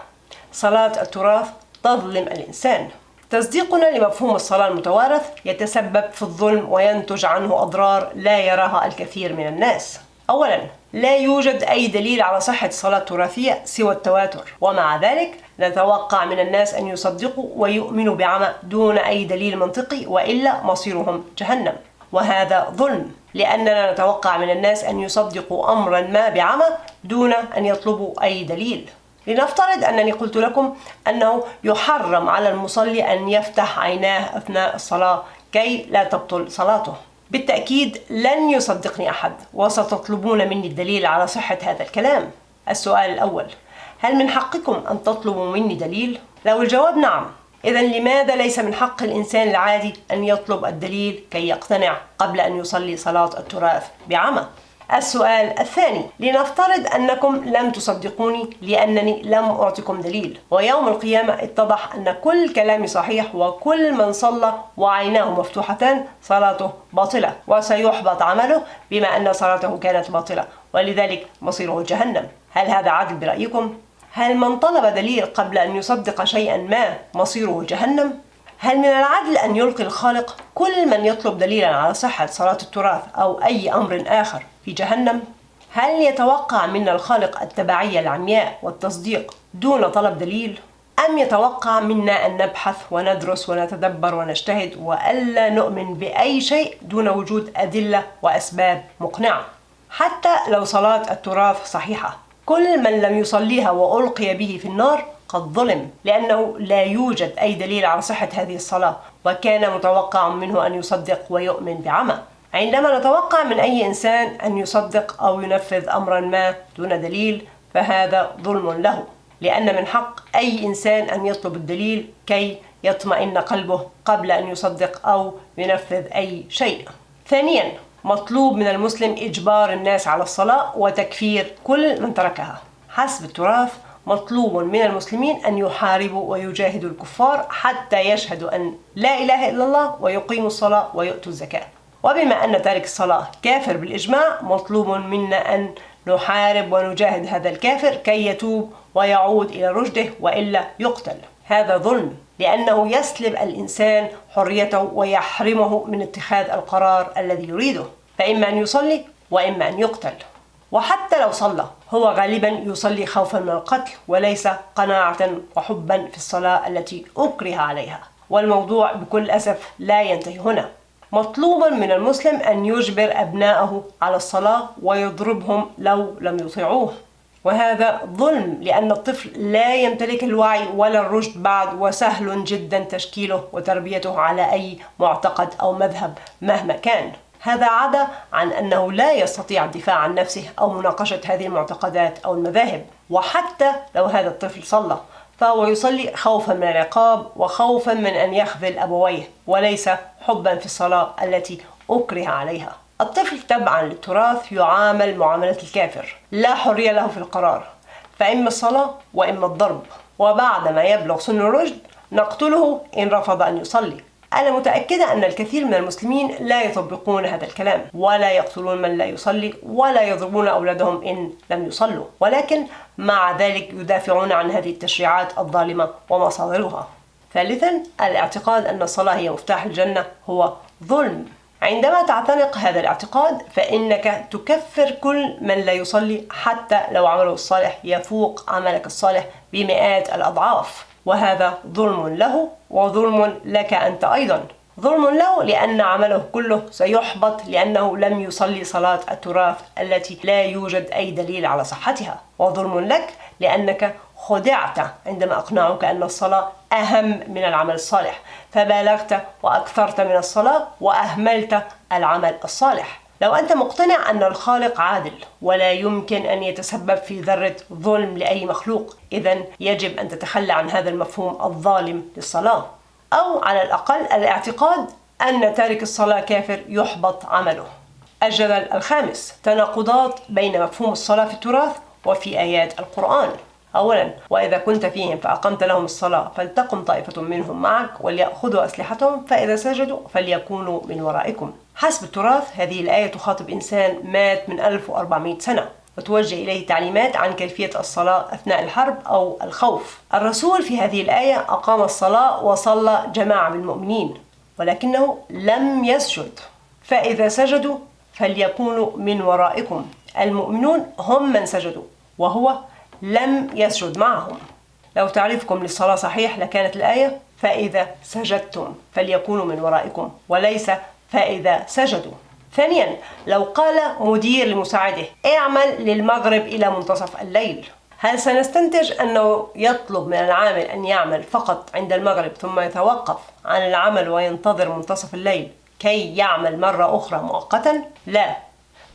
صلاة التراث تظلم الإنسان. تصديقنا لمفهوم الصلاة المتوارث يتسبب في الظلم وينتج عنه أضرار لا يراها الكثير من الناس. أولا، لا يوجد أي دليل على صحة الصلاة التراثية سوى التواتر، ومع ذلك نتوقع من الناس أن يصدقوا ويؤمنوا بعمى دون أي دليل منطقي، وإلا مصيرهم جهنم. وهذا ظلم، لأننا نتوقع من الناس أن يصدقوا أمرا ما بعمى دون أن يطلبوا أي دليل. لنفترض أنني قلت لكم أنه يحرم على المصلي أن يفتح عيناه أثناء الصلاة كي لا تبطل صلاته. بالتأكيد لن يصدقني أحد، وستطلبون مني الدليل على صحة هذا الكلام. السؤال الأول: هل من حقكم أن تطلبوا مني دليل؟ لو الجواب نعم، إذن لماذا ليس من حق الإنسان العادي أن يطلب الدليل كي يقتنع قبل أن يصلي صلاة التراث بعمى؟ السؤال الثاني: لنفترض أنكم لم تصدقوني لأنني لم أعطكم دليل، ويوم القيامة اتضح أن كل كلامي صحيح وكل من صلى وعيناه مفتوحتان صلاته باطلة وسيحبط عمله بما أن صلاته كانت باطلة، ولذلك مصيره جهنم. هل هذا عادل برأيكم؟ هل من طلب دليل قبل أن يصدق شيئا ما مصيره جهنم؟ هل من العدل أن يلقي الخالق كل من يطلب دليلا على صحة صلاة التراث أو أي أمر آخر في جهنم؟ هل يتوقع منا الخالق التبعية العمياء والتصديق دون طلب دليل؟ أم يتوقع منا أن نبحث وندرس ونتدبر ونجتهد وألا نؤمن بأي شيء دون وجود أدلة وأسباب مقنعة؟ حتى لو صلاة التراث صحيحة، كل من لم يصليها وألقي به في النار قد ظلم، لأنه لا يوجد أي دليل على صحة هذه الصلاة، وكان متوقع منه أن يصدق ويؤمن بعمى. عندما نتوقع من أي إنسان أن يصدق أو ينفذ أمرا ما دون دليل فهذا ظلم له، لأن من حق أي إنسان أن يطلب الدليل كي يطمئن قلبه قبل أن يصدق أو ينفذ أي شيء. ثانيا، مطلوب من المسلم إجبار الناس على الصلاة وتكفير كل من تركها. حسب التراث مطلوب من المسلمين أن يحاربوا ويجاهدوا الكفار حتى يشهدوا أن لا إله إلا الله ويقيموا الصلاة ويؤتوا الزكاة. وبما أن تارك الصلاة كافر بالإجماع، مطلوب منا أن نحارب ونجاهد هذا الكافر كي يتوب ويعود إلى رشده، وإلا يقتل. هذا ظلم، لأنه يسلب الإنسان حريته ويحرمه من اتخاذ القرار الذي يريده، فإما أن يصلي وإما أن يقتل. وحتى لو صلى هو غالبا يصلي خوفا من القتل وليس قناعة وحبا في الصلاة التي أكره عليها. والموضوع بكل أسف لا ينتهي هنا. مطلوب من المسلم أن يجبر أبنائه على الصلاة ويضربهم لو لم يطيعوه، وهذا ظلم، لأن الطفل لا يمتلك الوعي ولا الرشد بعد، وسهل جدا تشكيله وتربيته على أي معتقد أو مذهب مهما كان. هذا عدا عن أنه لا يستطيع الدفاع عن نفسه أو مناقشة هذه المعتقدات أو المذاهب. وحتى لو هذا الطفل صلى فهو يصلي خوفا من العقاب وخوفا من أن يخذل أبويه، وليس حبا في الصلاة التي أكره عليها. الطفل تبعا للتراث يعامل معاملة الكافر، لا حرية له في القرار، فإما الصلاة وإما الضرب، وبعدما يبلغ سن الرشد نقتله إن رفض أن يصلي. أنا متأكدة أن الكثير من المسلمين لا يطبقون هذا الكلام، ولا يقتلون من لا يصلي، ولا يضربون أولادهم إن لم يصلوا، ولكن مع ذلك يدافعون عن هذه التشريعات الظالمة ومصادرها. ثالثا، الاعتقاد أن الصلاة هي مفتاح الجنة هو ظلم. عندما تعتنق هذا الاعتقاد فإنك تكفر كل من لا يصلي حتى لو عمله الصالح يفوق عملك الصالح بمئات الأضعاف، وهذا ظلم له وظلم لك أنت أيضا. ظلم له لأن عمله كله سيحبط لأنه لم يصلي صلاة التراث التي لا يوجد أي دليل على صحتها، وظلم لك لأنك خدعت عندما أقنعوك أن الصلاة أهم من العمل الصالح، فبالغت وأكثرت من الصلاة وأهملت العمل الصالح. لو أنت مقتنع أن الخالق عادل ولا يمكن أن يتسبب في ذرة ظلم لأي مخلوق، إذن يجب أن تتخلى عن هذا المفهوم الظالم للصلاة، أو على الأقل الاعتقاد أن تارك الصلاة كافر يحبط عمله. الجدل الخامس: تناقضات بين مفهوم الصلاة في التراث وفي آيات القرآن. أولا: وإذا كنت فيهم فأقمت لهم الصلاة فلتقم طائفة منهم معك وليأخذوا أسلحتهم فإذا سجدوا فليكونوا من ورائكم. حسب التراث هذه الآية تخاطب إنسان مات من 1400 سنة وتوجه إليه تعليمات عن كيفية الصلاة أثناء الحرب أو الخوف. الرسول في هذه الآية أقام الصلاة وصلى جماعة بالمؤمنين ولكنه لم يسجد، فإذا سجدوا فليكونوا من ورائكم. المؤمنون هم من سجدوا وهو لم يسجد معهم. لو تعريفكم للصلاة صحيح لكانت الآية فإذا سجدتم فليكونوا من ورائكم وليس فإذا سجدوا. ثانيا: لو قال مدير لمساعده اعمل للمغرب إلى منتصف الليل، هل سنستنتج أنه يطلب من العامل أن يعمل فقط عند المغرب ثم يتوقف عن العمل وينتظر منتصف الليل كي يعمل مرة أخرى مؤقتا؟ لا،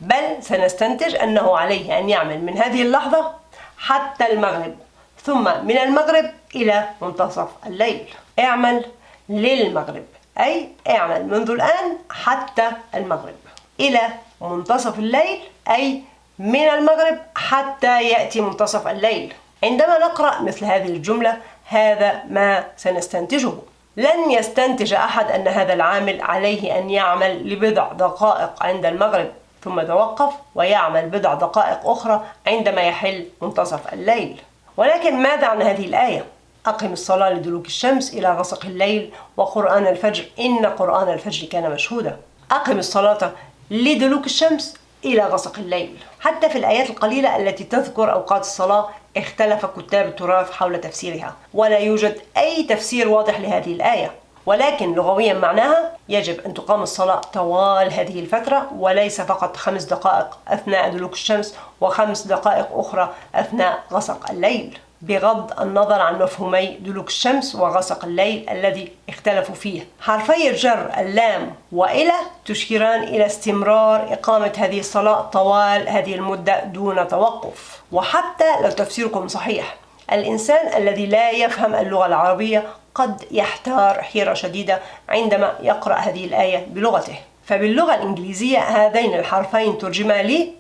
بل سنستنتج أنه عليه أن يعمل من هذه اللحظة حتى المغرب، ثم من المغرب إلى منتصف الليل. اعمل للمغرب أي اعمل منذ الآن حتى المغرب، إلى منتصف الليل أي من المغرب حتى يأتي منتصف الليل. عندما نقرأ مثل هذه الجملة هذا ما سنستنتجه. لن يستنتج أحد أن هذا العامل عليه أن يعمل لبضع دقائق عند المغرب ثم يتوقف ويعمل بضع دقائق أخرى عندما يحل منتصف الليل. ولكن ماذا عن هذه الآية؟ أقم الصلاة لدلوك الشمس إلى غسق الليل وقرآن الفجر إن قرآن الفجر كان مشهودا. أقم الصلاة لدلوك الشمس إلى غسق الليل. حتى في الآيات القليلة التي تذكر أوقات الصلاة اختلف كتاب التراث حول تفسيرها، ولا يوجد أي تفسير واضح لهذه الآية، ولكن لغويا معناها يجب أن تقام الصلاة طوال هذه الفترة وليس فقط 5 دقائق أثناء دلوك الشمس و5 دقائق أخرى أثناء غسق الليل، بغض النظر عن مفهومي دلوك الشمس وغسق الليل الذي اختلفوا فيه. حرفي الجر اللام وإلى تشيران إلى استمرار إقامة هذه الصلاة طوال هذه المدة دون توقف. وحتى لو تفسيركم صحيح، الإنسان الذي لا يفهم اللغة العربية قد يحتار حيرة شديدة عندما يقرأ هذه الآية بلغته. فباللغة الإنجليزية هذين الحرفين ترجما لي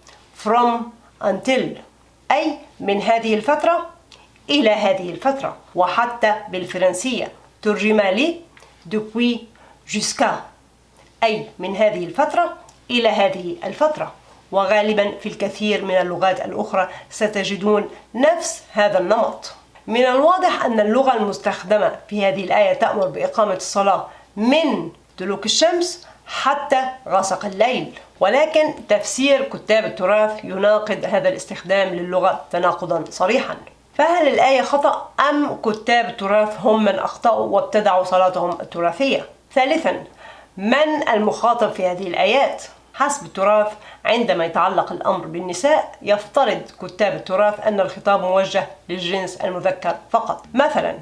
from until، أي من هذه الفترة إلى هذه الفترة، وحتى بالفرنسية ترجما لي depuis jusqu'à، أي من هذه الفترة إلى هذه الفترة. وغالبا في الكثير من اللغات الأخرى ستجدون نفس هذا النمط. من الواضح أن اللغة المستخدمة في هذه الآية تأمر بإقامة الصلاة من دلوك الشمس حتى غسق الليل، ولكن تفسير كتاب التراث يناقض هذا الاستخدام للغة تناقضا صريحا. فهل الآية خطأ أم كتاب التراث هم من أخطأوا وابتدعوا صلاتهم التراثية؟ ثالثا: من المخاطب في هذه الآيات؟ حسب التراث عندما يتعلق الأمر بالنساء يفترض كتاب التراث أن الخطاب موجه للجنس المذكر فقط. مثلا: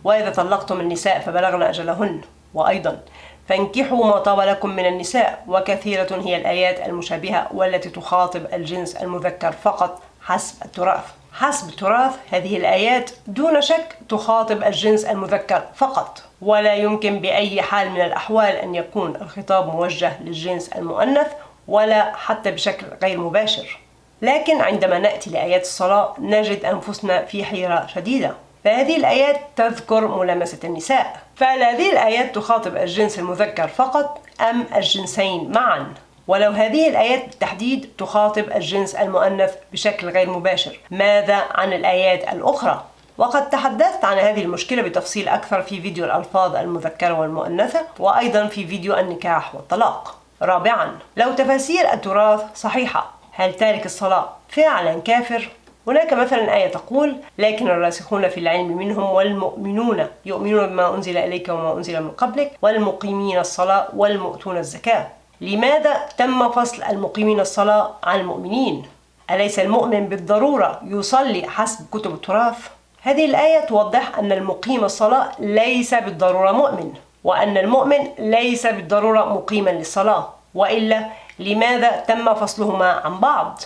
وإذا طلقتم النساء فبلغن أجلهن، وأيضا فانكحوا ما طاب لكم من النساء، وكثيرة هي الآيات المشابهة والتي تخاطب الجنس المذكر فقط حسب التراث. حسب التراث هذه الآيات دون شك تخاطب الجنس المذكر فقط، ولا يمكن بأي حال من الأحوال أن يكون الخطاب موجه للجنس المؤنث ولا حتى بشكل غير مباشر. لكن عندما نأتي لآيات الصلاة نجد أنفسنا في حيرة شديدة، فهذه الآيات تذكر ملامسة النساء، فهل هذه الآيات تخاطب الجنس المذكر فقط أم الجنسين معا؟ ولو هذه الآيات بالتحديد تخاطب الجنس المؤنث بشكل غير مباشر، ماذا عن الآيات الأخرى؟ وقد تحدثت عن هذه المشكلة بتفصيل أكثر في فيديو الألفاظ المذكرة والمؤنثة، وأيضا في فيديو النكاح والطلاق. رابعا، لو تفاسير التراث صحيحة، هل تارك الصلاة فعلا كافر؟ هناك مثلا آية تقول: لكن الراسخون في العلم منهم والمؤمنون يؤمنون بما أنزل إليك وما أنزل من قبلك والمقيمين الصلاة والمؤتون الزكاة. لماذا تم فصل المقيمين الصلاة عن المؤمنين؟ أليس المؤمن بالضرورة يصلي حسب كتب التراث؟ هذه الآية توضح أن المقيم الصلاة ليس بالضرورة مؤمن، وأن المؤمن ليس بالضرورة مقيما للصلاة، وإلا لماذا تم فصلهما عن بعض؟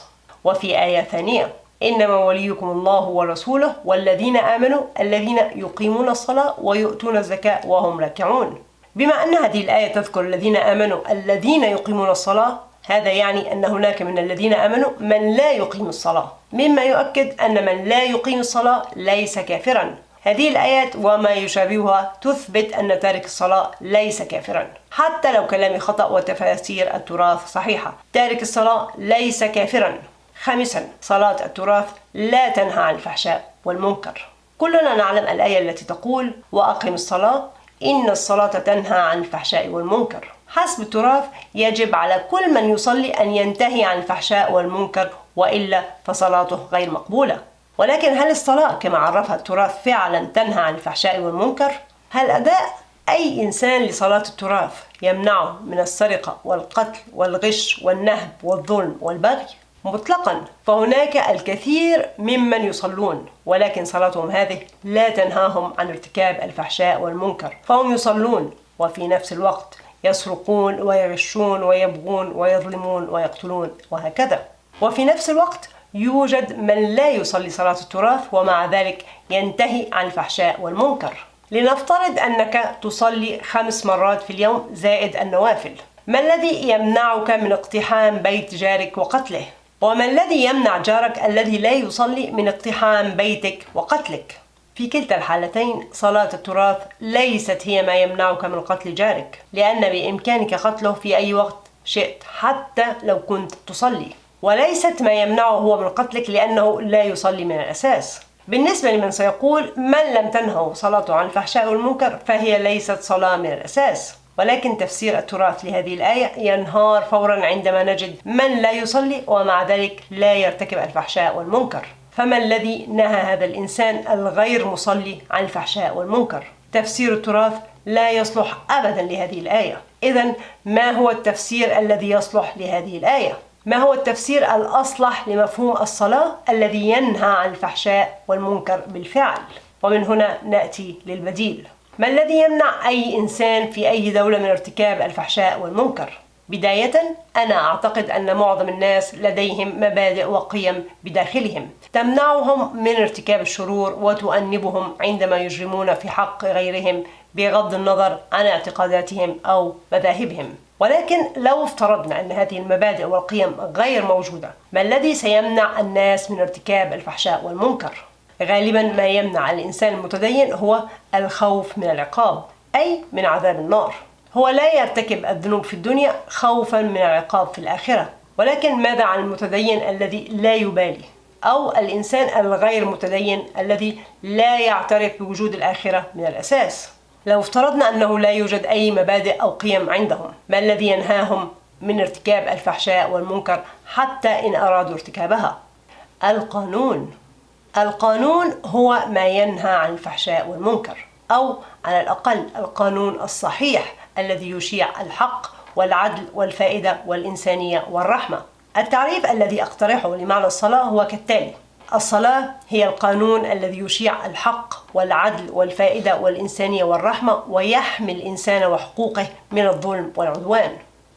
وفي آية ثانية: إنما وليكم الله ورسوله والذين آمنوا الذين يقيمون الصلاة ويؤتون الزكاة وهم راكعون. بما أن هذه الآية تذكر الذين آمنوا الذين يقيمون الصلاة، هذا يعني أن هناك من الذين آمنوا من لا يقيم الصلاة، مما يؤكد أن من لا يقيم الصلاة ليس كافرا. هذه الآيات وما يشابهها تثبت أن تارك الصلاة ليس كافرا، حتى لو كلامي خطأ وتفاسير التراث صحيحة. تارك الصلاة ليس كافرا. خامسا، صلاة التراث لا تنهى عن الفحشاء والمنكر. كلنا نعلم الآية التي تقول: وأقم الصلاة إن الصلاة تنهى عن الفحشاء والمنكر. حسب التراث يجب على كل من يصلي أن ينتهي عن الفحشاء والمنكر، وإلا فصلاته غير مقبولة. ولكن هل الصلاة كما عرفها التراث فعلا تنهى عن الفحشاء والمنكر؟ هل أداء أي إنسان لصلاة التراث يمنعه من السرقة والقتل والغش والنهب والظلم والبغي؟ مطلقا. فهناك الكثير ممن يصلون ولكن صلاتهم هذه لا تنهاهم عن ارتكاب الفحشاء والمنكر، فهم يصلون وفي نفس الوقت يسرقون ويغشون ويبغون ويظلمون ويقتلون وهكذا. وفي نفس الوقت يوجد من لا يصلي صلاة التراث ومع ذلك ينتهي عن الفحشاء والمنكر. لنفترض أنك تصلي 5 مرات في اليوم زائد النوافل. ما الذي يمنعك من اقتحام بيت جارك وقتله؟ وما الذي يمنع جارك الذي لا يصلي من اقتحام بيتك وقتلك؟ في كلتا الحالتين صلاة التراث ليست هي ما يمنعك من قتل جارك، لأن بإمكانك قتله في أي وقت شئت حتى لو كنت تصلي، وليست ما يمنعه هو من قتلك لأنه لا يصلي من الأساس. بالنسبة لمن سيقول: من لم تنهه صلاته عن الفحشاء والمنكر فهي ليست صلاة من الأساس. ولكن تفسير التراث لهذه الآية ينهار فورا عندما نجد من لا يصلي ومع ذلك لا يرتكب الفحشاء والمنكر. فما الذي نهى هذا الإنسان الغير مصلي عن الفحشاء والمنكر؟ تفسير التراث لا يصلح أبدا لهذه الآية. إذن ما هو التفسير الذي يصلح لهذه الآية؟ ما هو التفسير الأصلح لمفهوم الصلاة الذي ينهى عن الفحشاء والمنكر بالفعل؟ ومن هنا نأتي للبديل. ما الذي يمنع أي إنسان في أي دولة من ارتكاب الفحشاء والمنكر؟ بداية، أنا أعتقد أن معظم الناس لديهم مبادئ وقيم بداخلهم تمنعهم من ارتكاب الشرور وتؤنبهم عندما يجرمون في حق غيرهم بغض النظر عن اعتقاداتهم أو مذاهبهم. ولكن لو افترضنا أن هذه المبادئ والقيم غير موجودة، ما الذي سيمنع الناس من ارتكاب الفحشاء والمنكر؟ غالبا ما يمنع الإنسان المتدين هو الخوف من العقاب، أي من عذاب النار. هو لا يرتكب الذنوب في الدنيا خوفا من العقاب في الآخرة. ولكن ماذا عن المتدين الذي لا يبالي، أو الإنسان الغير متدين الذي لا يعترف بوجود الآخرة من الأساس؟ لو افترضنا أنه لا يوجد أي مبادئ أو قيم عندهم، ما الذي ينهاهم من ارتكاب الفحشاء والمنكر حتى إن أرادوا ارتكابها؟ القانون. القانون هو ما ينهى عن الفحشاء والمنكر، أو على الأقل القانون الصحيح الذي يشيع الحق والعدل والفائدة والإنسانية والرحمة. التعريف الذي أقترحه لمعنى الصلاة هو كالتالي: الصلاة هي القانون الذي يشيع الحق والعدل والفائدة والإنسانية والرحمة ويحمي الإنسان وحقوقه من الظلم والعدوان.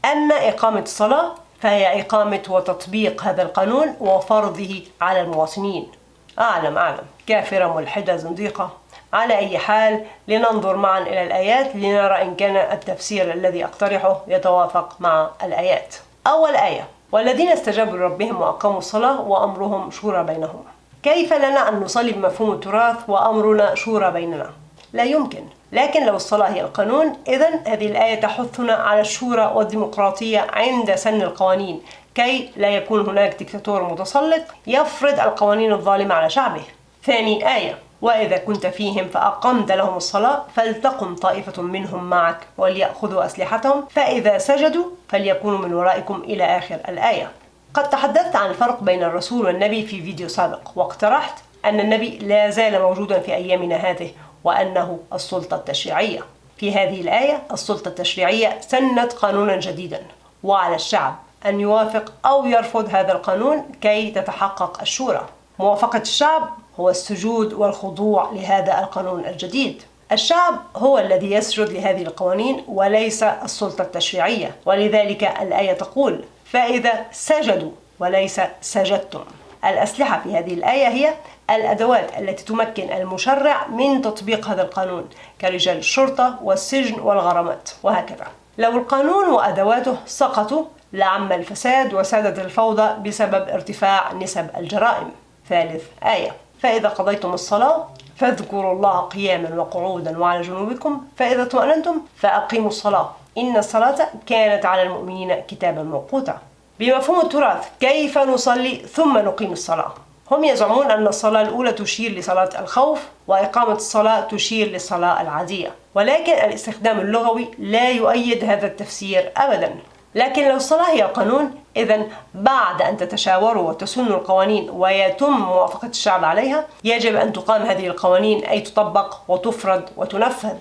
أما إقامة الصلاة فهي إقامة وتطبيق هذا القانون وفرضه على المواطنين. أعلم كافرة ملحدة زنديقة. على أي حال، لننظر معا إلى الآيات لنرى إن كان التفسير الذي أقترحه يتوافق مع الآيات. أول آية: والذين استجابوا لربهم وأقاموا الصلاة وأمرهم شورى بينهم. كيف لنا أن نصلي بمفهوم التراث وأمرنا شورى بيننا؟ لا يمكن. لكن لو الصلاة هي القانون، إذن هذه الآية تحثنا على الشورى والديمقراطية عند سن القوانين، كي لا يكون هناك دكتاتور متسلط يفرض القوانين الظالمة على شعبه. ثاني آية: وإذا كنت فيهم فأقمت لهم الصلاة فلتقم طائفة منهم معك وليأخذوا أسلحتهم فإذا سجدوا فليكونوا من ورائكم إلى آخر الآية. قد تحدثت عن الفرق بين الرسول والنبي في فيديو سابق، واقترحت أن النبي لا زال موجودا في أيامنا هذه وأنه السلطة التشريعية. في هذه الآية السلطة التشريعية سنت قانونا جديدا، وعلى الشعب أن يوافق أو يرفض هذا القانون كي تتحقق الشورى. موافقة الشعب هو السجود والخضوع لهذا القانون الجديد. الشعب هو الذي يسجد لهذه القوانين وليس السلطة التشريعية، ولذلك الآية تقول فإذا سجدوا وليس سجدتم. الأسلحة في هذه الآية هي الأدوات التي تمكن المشرع من تطبيق هذا القانون كرجال الشرطة والسجن والغرامات وهكذا. لو القانون وأدواته سقطوا لعم الفساد وسادت الفوضى بسبب ارتفاع نسب الجرائم. ثالث آية فإذا قضيتم الصلاة فاذكروا الله قياما وقعودا وعلى جنوبكم فإذا اطمأننتم فأقيموا الصلاة إن الصلاة كانت على المؤمنين كتابا موقوتا. بمفهوم التراث كيف نصلي ثم نقيم الصلاة؟ هم يزعمون أن الصلاة الأولى تشير لصلاة الخوف وإقامة الصلاة تشير للصلاة العادية، ولكن الاستخدام اللغوي لا يؤيد هذا التفسير أبدا. لكن لو الصلاة هي القانون، إذن بعد أن تتشاوروا وتسنوا القوانين ويتم موافقة الشعب عليها يجب أن تقام هذه القوانين، أي تطبق وتفرض وتنفذ.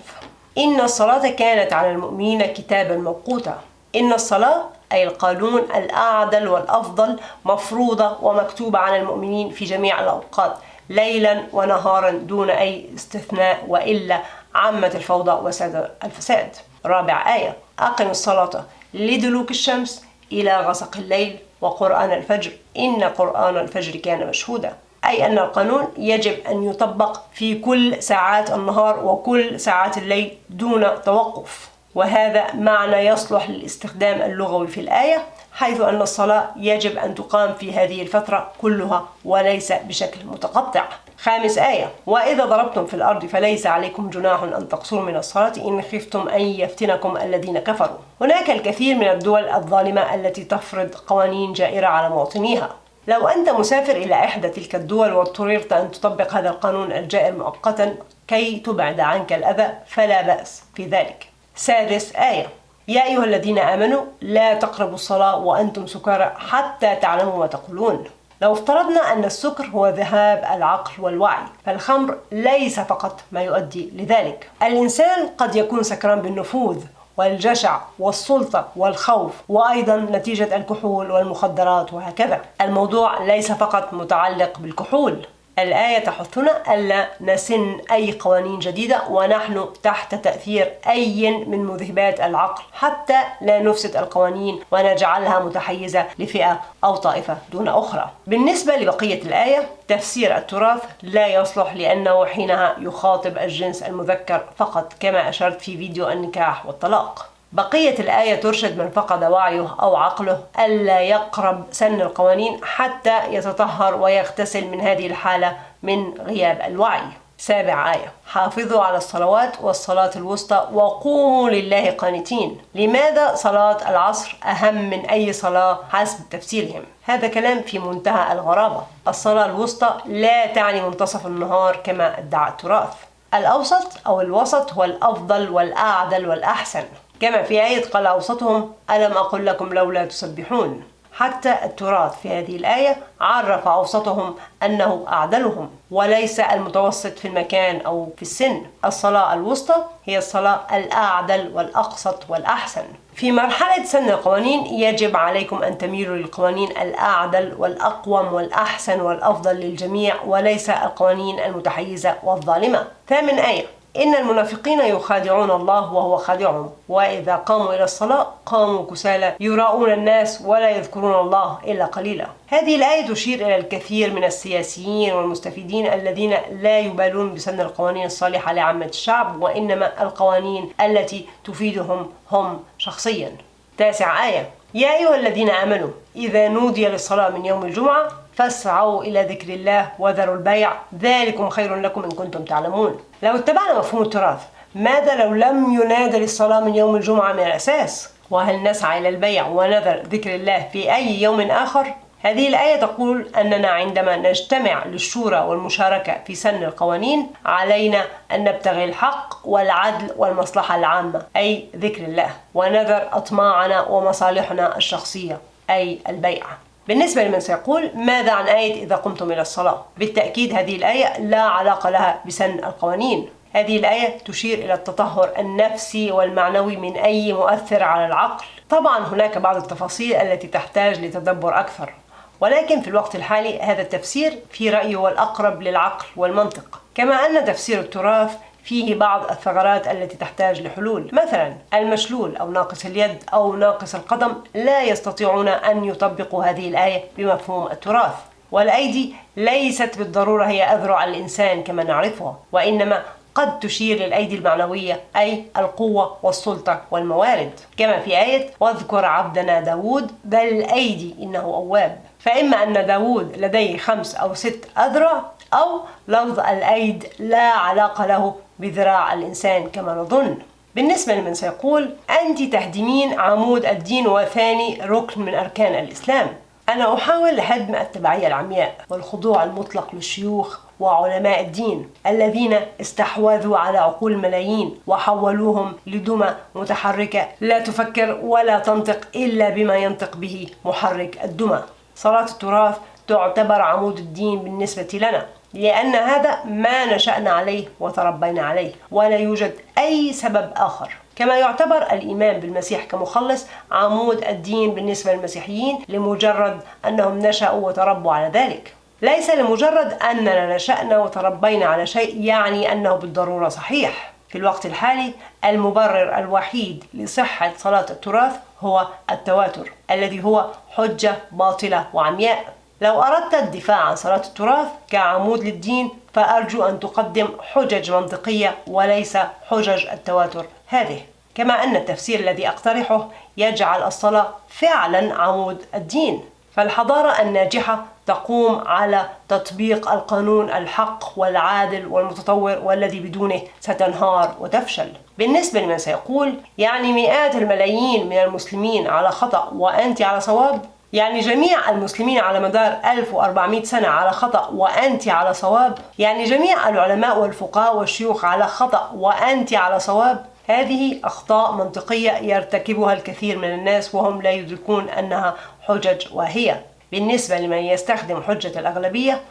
إن الصلاة كانت على المؤمنين كتابا موقوتا. إن الصلاة أي القانون الأعدل والأفضل مفروضة ومكتوبة على المؤمنين في جميع الأوقات ليلا ونهارا دون أي استثناء، وإلا عمت الفوضى وساد الفساد. رابع آية أقم الصلاة لدلوك الشمس إلى غسق الليل وقرآن الفجر إن قرآن الفجر كان مشهودا. أي أن القانون يجب أن يطبق في كل ساعات النهار وكل ساعات الليل دون توقف، وهذا معنى يصلح للاستخدام اللغوي في الآية، حيث أن الصلاة يجب أن تقام في هذه الفترة كلها وليس بشكل متقطع. خامس آية وإذا ضربتم في الأرض فليس عليكم جناح أن تقصروا من الصلاة إن خفتم أن يفتنكم الذين كفروا. هناك الكثير من الدول الظالمة التي تفرض قوانين جائرة على مواطنيها. لو أنت مسافر إلى إحدى تلك الدول واضطررت أن تطبق هذا القانون الجائر مؤقتا كي تبعد عنك الأذى فلا بأس في ذلك. سادس آية يا أيها الذين آمنوا لا تقربوا الصلاة وأنتم سكارى حتى تعلموا ما تقولون. لو افترضنا أن السكر هو ذهاب العقل والوعي، فالخمر ليس فقط ما يؤدي لذلك. الإنسان قد يكون سكران بالنفوذ والجشع والسلطة والخوف، وأيضا نتيجة الكحول والمخدرات وهكذا. الموضوع ليس فقط متعلق بالكحول. الآية تحثنا ألا نسن أي قوانين جديدة ونحن تحت تأثير أي من مذهبات العقل حتى لا نفسد القوانين ونجعلها متحيزة لفئة أو طائفة دون أخرى. بالنسبة لبقية الآية تفسير التراث لا يصلح لأنه حينها يخاطب الجنس المذكر فقط كما أشرت في فيديو النكاح والطلاق. بقية الآية ترشد من فقد وعيه أو عقله ألا يقرب سن القوانين حتى يتطهر ويغتسل من هذه الحالة من غياب الوعي. سابع آية حافظوا على الصلوات والصلاة الوسطى وقوموا لله قانتين. لماذا صلاة العصر أهم من أي صلاة حسب تفسيرهم؟ هذا كلام في منتهى الغرابة. الصلاة الوسطى لا تعني منتصف النهار كما ادعى التراث. الأوسط أو الوسط هو الأفضل والأعدل والأحسن، كما في آية قال أوسطهم ألم أقل لكم لولا تسبحون. حتى التراث في هذه الآية عرف أوسطهم أنه أعدلهم وليس المتوسط في المكان أو في السن. الصلاة الوسطى هي الصلاة الأعدل والأقسط والأحسن. في مرحلة سن القوانين يجب عليكم أن تميلوا للقوانين الأعدل والأقوم والأحسن والأفضل للجميع وليس القوانين المتحيزة والظالمة. ثامن آية إن المنافقين يخادعون الله وهو خادعهم وإذا قاموا إلى الصلاة قاموا كسالى يراؤون الناس ولا يذكرون الله إلا قليلا. هذه الآية تشير إلى الكثير من السياسيين والمستفيدين الذين لا يبالون بسن القوانين الصالحة لعامة الشعب وإنما القوانين التي تفيدهم هم شخصيا. تاسع آية يا أيها الذين آمنوا إذا نودي للصلاة من يوم الجمعة فاسعوا إلى ذكر الله وذروا البيع ذلكم خير لكم إن كنتم تعلمون. لو اتبعنا مفهوم التراث ماذا لو لم ينادى للصلاة من يوم الجمعة من الأساس؟ وهل نسعى إلى البيع ونذر ذكر الله في أي يوم آخر؟ هذه الآية تقول أننا عندما نجتمع للشورى والمشاركة في سن القوانين علينا أن نبتغي الحق والعدل والمصلحة العامة، أي ذكر الله، ونذر أطماعنا ومصالحنا الشخصية، أي البيعة. بالنسبة لمن سيقول ماذا عن آية إذا قمتم إلى الصلاة؟ بالتأكيد هذه الآية لا علاقة لها بسن القوانين. هذه الآية تشير إلى التطهر النفسي والمعنوي من أي مؤثر على العقل. طبعا هناك بعض التفاصيل التي تحتاج لتدبر أكثر، ولكن في الوقت الحالي هذا التفسير في رأيي هو الأقرب للعقل والمنطق، كما أن تفسير التراث فيه بعض الثغرات التي تحتاج لحلول. مثلا المشلول أو ناقص اليد أو ناقص القدم لا يستطيعون أن يطبقوا هذه الآية بمفهوم التراث، والأيدي ليست بالضرورة هي أذرع الإنسان كما نعرفها، وإنما قد تشير للأيدي المعنوية، أي القوة والسلطة والموارد، كما في آية واذكر عبدنا داود بل الأيدي إنه أواب. فإما أن داود لديه 5 أو 6 أذرع، أو لفظ الأيد لا علاقة له بذراع الإنسان كما نظن. بالنسبة لمن سيقول أنت تهدمين عمود الدين وثاني ركن من أركان الإسلام، أنا أحاول هدم التبعية العمياء والخضوع المطلق للشيوخ وعلماء الدين الذين استحوذوا على عقول الملايين وحولوهم لدمى متحركة لا تفكر ولا تنطق إلا بما ينطق به محرك الدمى. صلاة التراث تعتبر عمود الدين بالنسبة لنا، لأن هذا ما نشأنا عليه وتربينا عليه، ولا يوجد أي سبب آخر. كما يعتبر الإيمان بالمسيح كمخلص عمود الدين بالنسبة للمسيحيين لمجرد أنهم نشأوا وتربوا على ذلك، ليس لمجرد أننا نشأنا وتربينا على شيء يعني أنه بالضرورة صحيح. في الوقت الحالي المبرر الوحيد لصحة صلاة التراث هو التواتر، الذي هو حجة باطلة وعمياء. لو أردت الدفاع عن صلاة التراث كعمود للدين فأرجو أن تقدم حجج منطقية وليس حجج التواتر هذه، كما أن التفسير الذي أقترحه يجعل الصلاة فعلا عمود الدين. فالحضارة الناجحة تقوم على تطبيق القانون الحق والعادل والمتطور، والذي بدونه ستنهار وتفشل. بالنسبة لمن سيقول يعني مئات الملايين من المسلمين على خطأ وأنت على صواب، يعني جميع المسلمين على مدار 1400 سنة على خطأ وأنت على صواب، يعني جميع العلماء والفقهاء والشيوخ على خطأ وأنت على صواب. هذه أخطاء منطقية يرتكبها الكثير من الناس وهم لا يدركون أنها حجج واهية. بالنسبة لمن يستخدم حجة الأغلبية،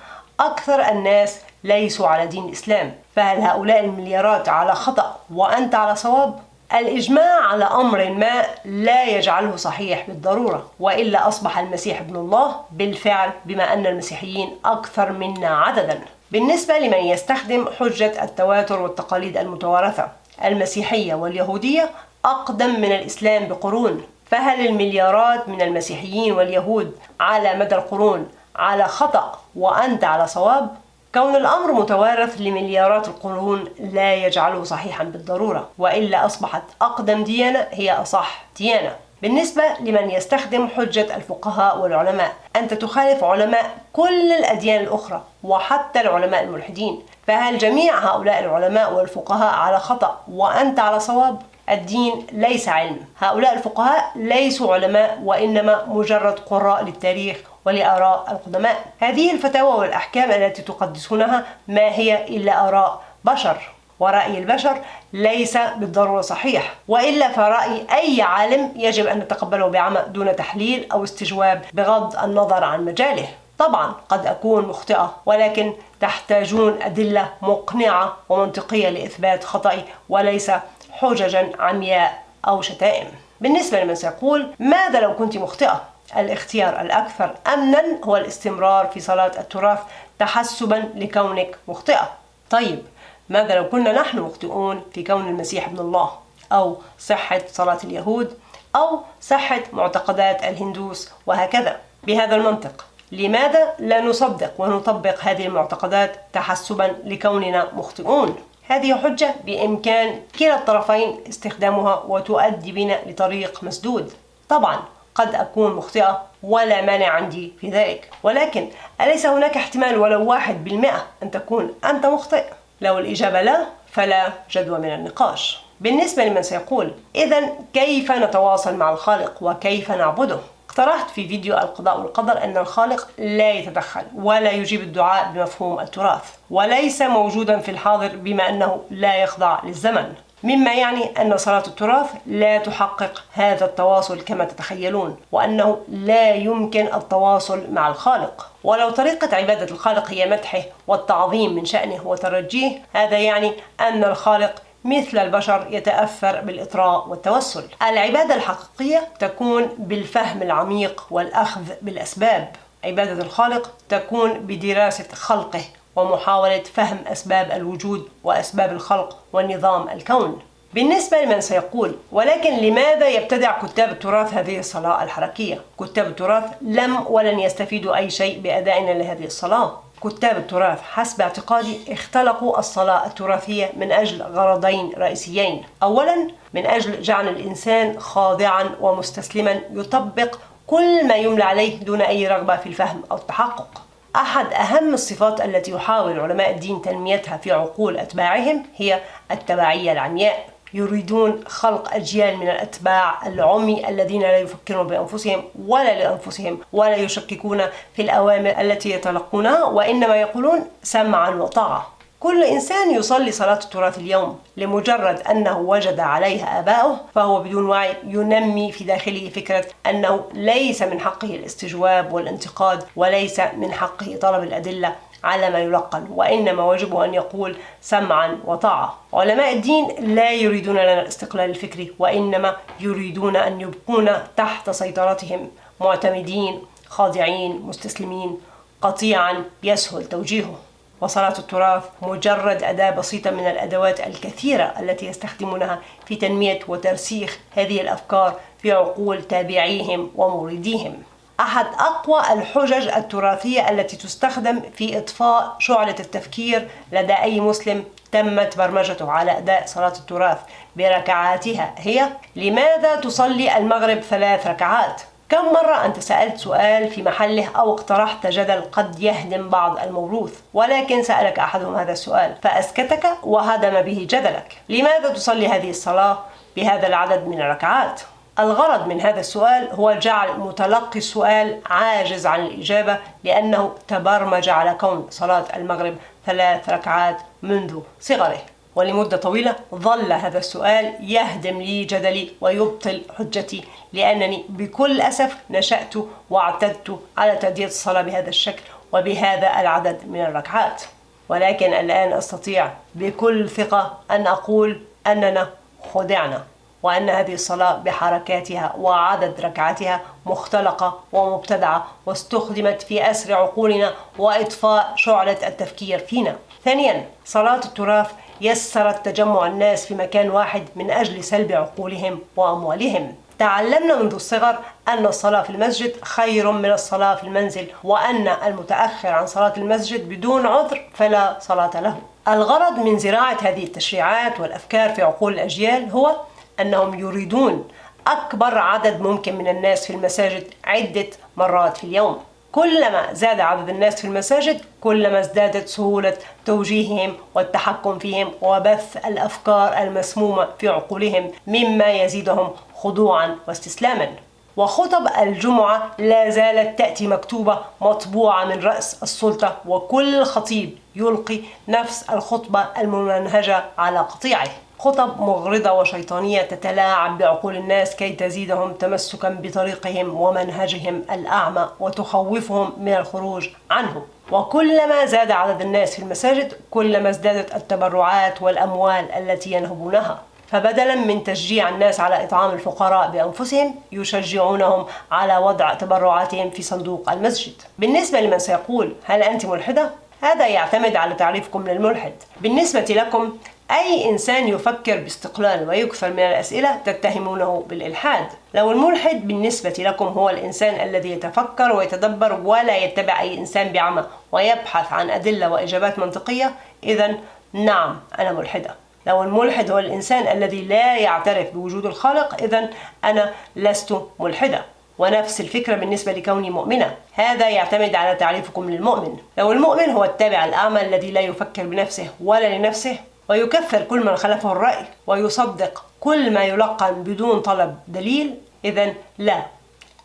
أكثر الناس ليسوا على دين الإسلام، فهل هؤلاء المليارات على خطأ وأنت على صواب؟ الإجماع على أمر ما لا يجعله صحيح بالضرورة، وإلا أصبح المسيح ابن الله بالفعل، بما أن المسيحيين أكثر منا عددا. بالنسبة لمن يستخدم حجة التواتر والتقاليد المتوارثة، المسيحية واليهودية أقدم من الإسلام بقرون، فهل المليارات من المسيحيين واليهود على مدى القرون على خطأ وأنت على صواب؟ كون الأمر متوارث لمليارات القرون لا يجعله صحيحا بالضرورة، وإلا أصبحت أقدم ديانة هي أصح ديانة. بالنسبة لمن يستخدم حجة الفقهاء والعلماء، أنت تخالف علماء كل الأديان الأخرى وحتى العلماء الملحدين، فهل جميع هؤلاء العلماء والفقهاء على خطأ وأنت على صواب؟ الدين ليس علم، هؤلاء الفقهاء ليسوا علماء وإنما مجرد قراء للتاريخ ولآراء القدماء. هذه الفتاوى والأحكام التي تقدسونها ما هي إلا آراء بشر، ورأي البشر ليس بالضرورة صحيح، وإلا فرأي أي عالم يجب أن نتقبله بعمى دون تحليل أو استجواب بغض النظر عن مجاله. طبعا قد أكون مخطئة، ولكن تحتاجون أدلة مقنعة ومنطقية لإثبات خطئي، وليس حججا عمياء أو شتائم. بالنسبة لمن سيقول ماذا لو كنت مخطئة؟ الاختيار الأكثر أمنا هو الاستمرار في صلاة التراث تحسبا لكونك مخطئة. طيب ماذا لو كنا نحن مخطئون في كون المسيح ابن الله، أو صحة صلاة اليهود، أو صحة معتقدات الهندوس وهكذا؟ بهذا المنطق لماذا لا نصدق ونطبق هذه المعتقدات تحسبا لكوننا مخطئون؟ هذه حجة بإمكان كلا الطرفين استخدامها وتؤدي بنا لطريق مسدود. طبعا قد أكون مخطئة ولا مانع عندي في ذلك، ولكن أليس هناك احتمال ولو 1% أن تكون أنت مخطئ؟ لو الإجابة لا، فلا جدوى من النقاش. بالنسبة لمن سيقول إذن كيف نتواصل مع الخالق وكيف نعبده؟ اقترحت في فيديو القضاء والقدر أن الخالق لا يتدخل ولا يجيب الدعاء بمفهوم التراث، وليس موجودا في الحاضر بما أنه لا يخضع للزمن، مما يعني أن صلاة التراث لا تحقق هذا التواصل كما تتخيلون، وأنه لا يمكن التواصل مع الخالق. ولو طريقة عبادة الخالق هي مدحه والتعظيم من شأنه وترجيه، هذا يعني أن الخالق مثل البشر يتأثر بالإطراء والتوسل. العبادة الحقيقية تكون بالفهم العميق والأخذ بالأسباب. عبادة الخالق تكون بدراسة خلقه ومحاولة فهم أسباب الوجود وأسباب الخلق ونظام الكون. بالنسبة لمن سيقول: ولكن لماذا يبتدع كتاب التراث هذه الصلاة الحركية؟ كتاب التراث لم ولن يستفيدوا أي شيء بأدائنا لهذه الصلاة. كتاب التراث حسب اعتقادي اختلقوا الصلاة التراثية من أجل غرضين رئيسيين. أولا، من أجل جعل الإنسان خاضعا ومستسلما يطبق كل ما يملى عليه دون أي رغبة في الفهم أو التحقق. أحد أهم الصفات التي يحاول علماء الدين تنميتها في عقول أتباعهم هي التبعية العمياء. يريدون خلق أجيال من الأتباع العمي الذين لا يفكرون بأنفسهم ولا لأنفسهم ولا يشككون في الأوامر التي يتلقونها، وإنما يقولون سمعا وطاعة. كل إنسان يصلي صلاة التراث اليوم لمجرد أنه وجد عليها آباؤه، فهو بدون وعي ينمي في داخله فكرة أنه ليس من حقه الاستجواب والانتقاد، وليس من حقه طلب الأدلة على ما يلقن، وإنما واجبه أن يقول سمعا وطاعة. علماء الدين لا يريدون لنا الاستقلال الفكري، وإنما يريدون أن يبقونا تحت سيطرتهم، معتمدين خاضعين مستسلمين قطيعا يسهل توجيهه. وصلاة التراث مجرد أداة بسيطة من الأدوات الكثيرة التي يستخدمونها في تنمية وترسيخ هذه الأفكار في عقول تابعيهم ومريديهم. أحد أقوى الحجج التراثية التي تستخدم في إطفاء شعلة التفكير لدى أي مسلم تمت برمجته على أداء صلاة التراث بركعاتها هي: لماذا تصلي المغرب 3 ركعات؟ كم مرة أنت سألت سؤال في محله أو اقترحت جدل قد يهدم بعض الموروث، ولكن سألك أحدهم هذا السؤال فأسكتك وهدم به جدلك؟ لماذا تصلي هذه الصلاة بهذا العدد من الركعات؟ الغرض من هذا السؤال هو جعل متلقي السؤال عاجز عن الإجابة، لأنه تبرمج على كون صلاة المغرب 3 ركعات منذ صغره. ولمدة طويلة ظل هذا السؤال يهدم لي جدلي ويبطل حجتي، لأنني بكل أسف نشأت واعتدت على تأدية الصلاة بهذا الشكل وبهذا العدد من الركعات. ولكن الآن أستطيع بكل ثقة أن أقول أننا خدعنا، وأن هذه الصلاة بحركاتها وعدد ركعاتها مختلقة ومبتدعة، واستخدمت في أسر عقولنا وإطفاء شعلة التفكير فينا. ثانيا، صلاة التراث يسرت تجمع الناس في مكان واحد من أجل سلب عقولهم وأموالهم. تعلمنا منذ الصغر أن الصلاة في المسجد خير من الصلاة في المنزل، وأن المتأخر عن صلاة المسجد بدون عذر فلا صلاة له. الغرض من زراعة هذه التشريعات والأفكار في عقول الأجيال هو أنهم يريدون أكبر عدد ممكن من الناس في المساجد عدة مرات في اليوم. كلما زاد عدد الناس في المساجد كلما ازدادت سهولة توجيههم والتحكم فيهم وبث الأفكار المسمومة في عقولهم، مما يزيدهم خضوعا واستسلاما. وخطب الجمعة لا زالت تأتي مكتوبة مطبوعة من رأس السلطة، وكل خطيب يلقي نفس الخطبة الممنهجة على قطيعه. خطب مغرضة وشيطانية تتلاعب بعقول الناس كي تزيدهم تمسكا بطريقهم ومنهجهم الأعمى وتخوفهم من الخروج عنه. وكلما زاد عدد الناس في المساجد كلما ازدادت التبرعات والأموال التي ينهبونها، فبدلا من تشجيع الناس على إطعام الفقراء بأنفسهم يشجعونهم على وضع تبرعاتهم في صندوق المسجد. بالنسبة لمن سيقول هل أنت ملحدة؟ هذا يعتمد على تعريفكم للملحد. بالنسبة لكم أي إنسان يفكر باستقلال ويكثر من الأسئلة تتهمونه بالإلحاد. لو الملحد بالنسبة لكم هو الإنسان الذي يتفكر ويتدبر ولا يتبع أي إنسان بعمى ويبحث عن أدلة وإجابات منطقية، إذن نعم أنا ملحدة. لو الملحد هو الإنسان الذي لا يعترف بوجود الخالق، إذن أنا لست ملحدة. ونفس الفكرة بالنسبة لكوني مؤمنة، هذا يعتمد على تعريفكم للمؤمن. لو المؤمن هو التابع الأعمى الذي لا يفكر بنفسه ولا لنفسه ويكفر كل من خلفه الرأي ويصدق كل ما يلقن بدون طلب دليل، إذن لا،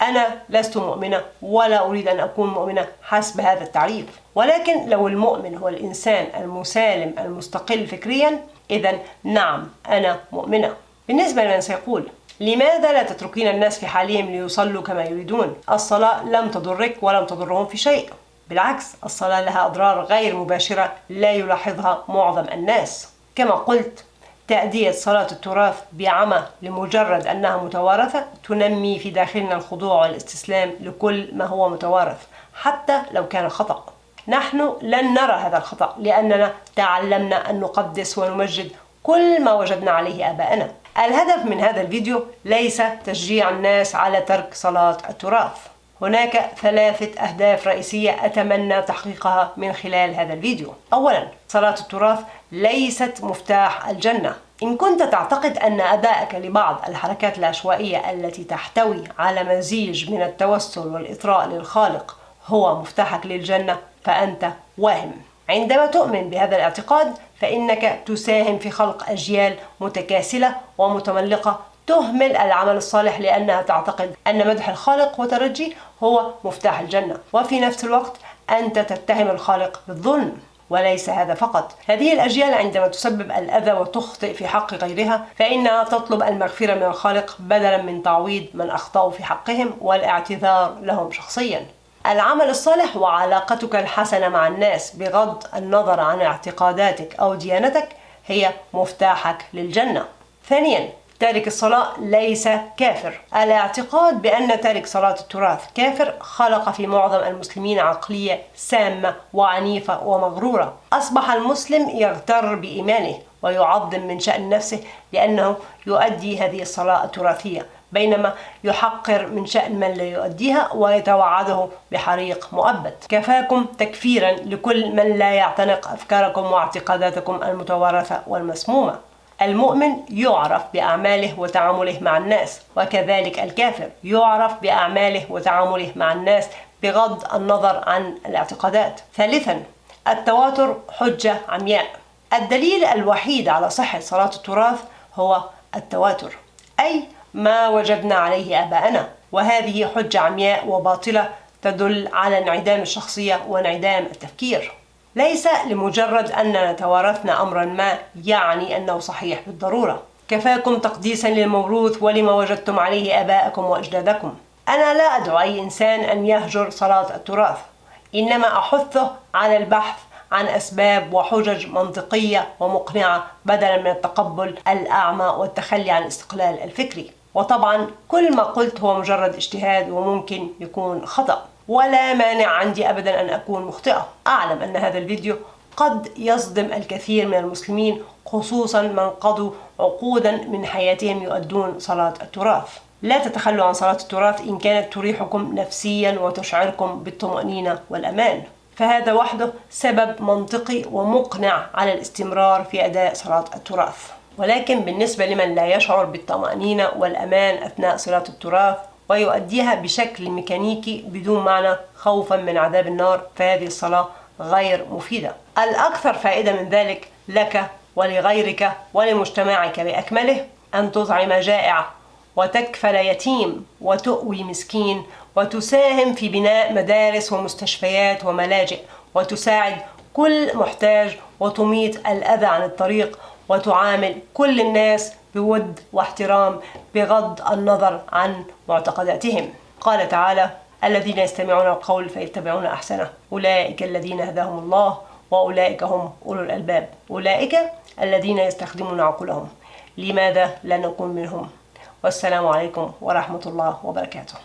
أنا لست مؤمنة ولا أريد أن أكون مؤمنة حسب هذا التعريف. ولكن لو المؤمن هو الإنسان المسالم المستقل فكريا، إذن نعم أنا مؤمنة. بالنسبة لمن سيقول لماذا لا تتركين الناس في حالهم ليصلوا كما يريدون؟ الصلاة لم تضرك ولم تضرهم في شيء، بالعكس الصلاة لها أضرار غير مباشرة لا يلاحظها معظم الناس. كما قلت، تأدية صلاة التراث بعمى لمجرد أنها متوارثة تنمي في داخلنا الخضوع والاستسلام لكل ما هو متوارث حتى لو كان خطأ. نحن لن نرى هذا الخطأ لأننا تعلمنا أن نقدس ونمجد كل ما وجدنا عليه آباءنا. الهدف من هذا الفيديو ليس تشجيع الناس على ترك صلاة التراث. هناك 3 أهداف رئيسية أتمنى تحقيقها من خلال هذا الفيديو. أولا، صلاة التراث ليست مفتاح الجنة. إن كنت تعتقد أن أدائك لبعض الحركات العشوائية التي تحتوي على مزيج من التوسل والإطراء للخالق هو مفتاحك للجنة فأنت واهم. عندما تؤمن بهذا الاعتقاد فإنك تساهم في خلق أجيال متكاسلة ومتملقة تهمل العمل الصالح لأنها تعتقد أن مدح الخالق وترجي هو مفتاح الجنة، وفي نفس الوقت أنت تتهم الخالق بالظلم. وليس هذا فقط، هذه الأجيال عندما تسبب الأذى وتخطئ في حق غيرها فإنها تطلب المغفرة من الخالق بدلا من تعويض من أخطأوا في حقهم والاعتذار لهم شخصيا. العمل الصالح وعلاقتك الحسنة مع الناس بغض النظر عن اعتقاداتك أو ديانتك هي مفتاحك للجنة. ثانيا، تارك الصلاة ليس كافر. الاعتقاد بأن تارك صلاة التراث كافر خلق في معظم المسلمين عقلية سامة وعنيفة ومغرورة. أصبح المسلم يغتر بإيمانه ويعظم من شأن نفسه لأنه يؤدي هذه الصلاة التراثية، بينما يحقر من شأن من لا يؤديها ويتوعده بحريق مؤبد. كفاكم تكفيرا لكل من لا يعتنق أفكاركم واعتقاداتكم المتوارثة والمسمومة. المؤمن يعرف بأعماله وتعامله مع الناس، وكذلك الكافر يعرف بأعماله وتعامله مع الناس بغض النظر عن الاعتقادات. ثالثا، التواتر حجة عمياء. الدليل الوحيد على صحة صلاة التراث هو التواتر، أي ما وجدنا عليه آباءنا، وهذه حجة عمياء وباطلة تدل على انعدام الشخصية وانعدام التفكير. ليس لمجرد أننا توارثنا أمرا ما يعني أنه صحيح بالضرورة. كفاكم تقديسا للموروث ولما وجدتم عليه آباءكم وأجدادكم. أنا لا أدعو أي إنسان أن يهجر صلاة التراث، إنما أحثه على البحث عن أسباب وحجج منطقية ومقنعة بدلا من التقبل الأعمى والتخلي عن الاستقلال الفكري. وطبعا كل ما قلت هو مجرد اجتهاد وممكن يكون خطأ، ولا مانع عندي أبدا أن أكون مخطئة. أعلم أن هذا الفيديو قد يصدم الكثير من المسلمين، خصوصا من قضوا عقودا من حياتهم يؤدون صلاة التراث. لا تتخلوا عن صلاة التراث إن كانت تريحكم نفسيا وتشعركم بالطمأنينة والأمان، فهذا وحده سبب منطقي ومقنع على الاستمرار في أداء صلاة التراث. ولكن بالنسبة لمن لا يشعر بالطمأنينة والأمان أثناء صلاة التراث ويؤديها بشكل ميكانيكي بدون معنى خوفا من عذاب النار، فهذه الصلاة غير مفيدة. الأكثر فائدة من ذلك لك ولغيرك ولمجتمعك بأكمله أن تطعم جائع وتكفل يتيم وتؤوي مسكين وتساهم في بناء مدارس ومستشفيات وملاجئ وتساعد كل محتاج وتميت الأذى عن الطريق وتعامل كل الناس بود واحترام بغض النظر عن معتقداتهم. قال تعالى: الذين يستمعون القول فيتبعون أحسنه أولئك الذين هداهم الله وأولئك هم أولو الألباب أولئك الذين يستخدمون عقولهم. لماذا لا نكون منهم؟ والسلام عليكم ورحمة الله وبركاته.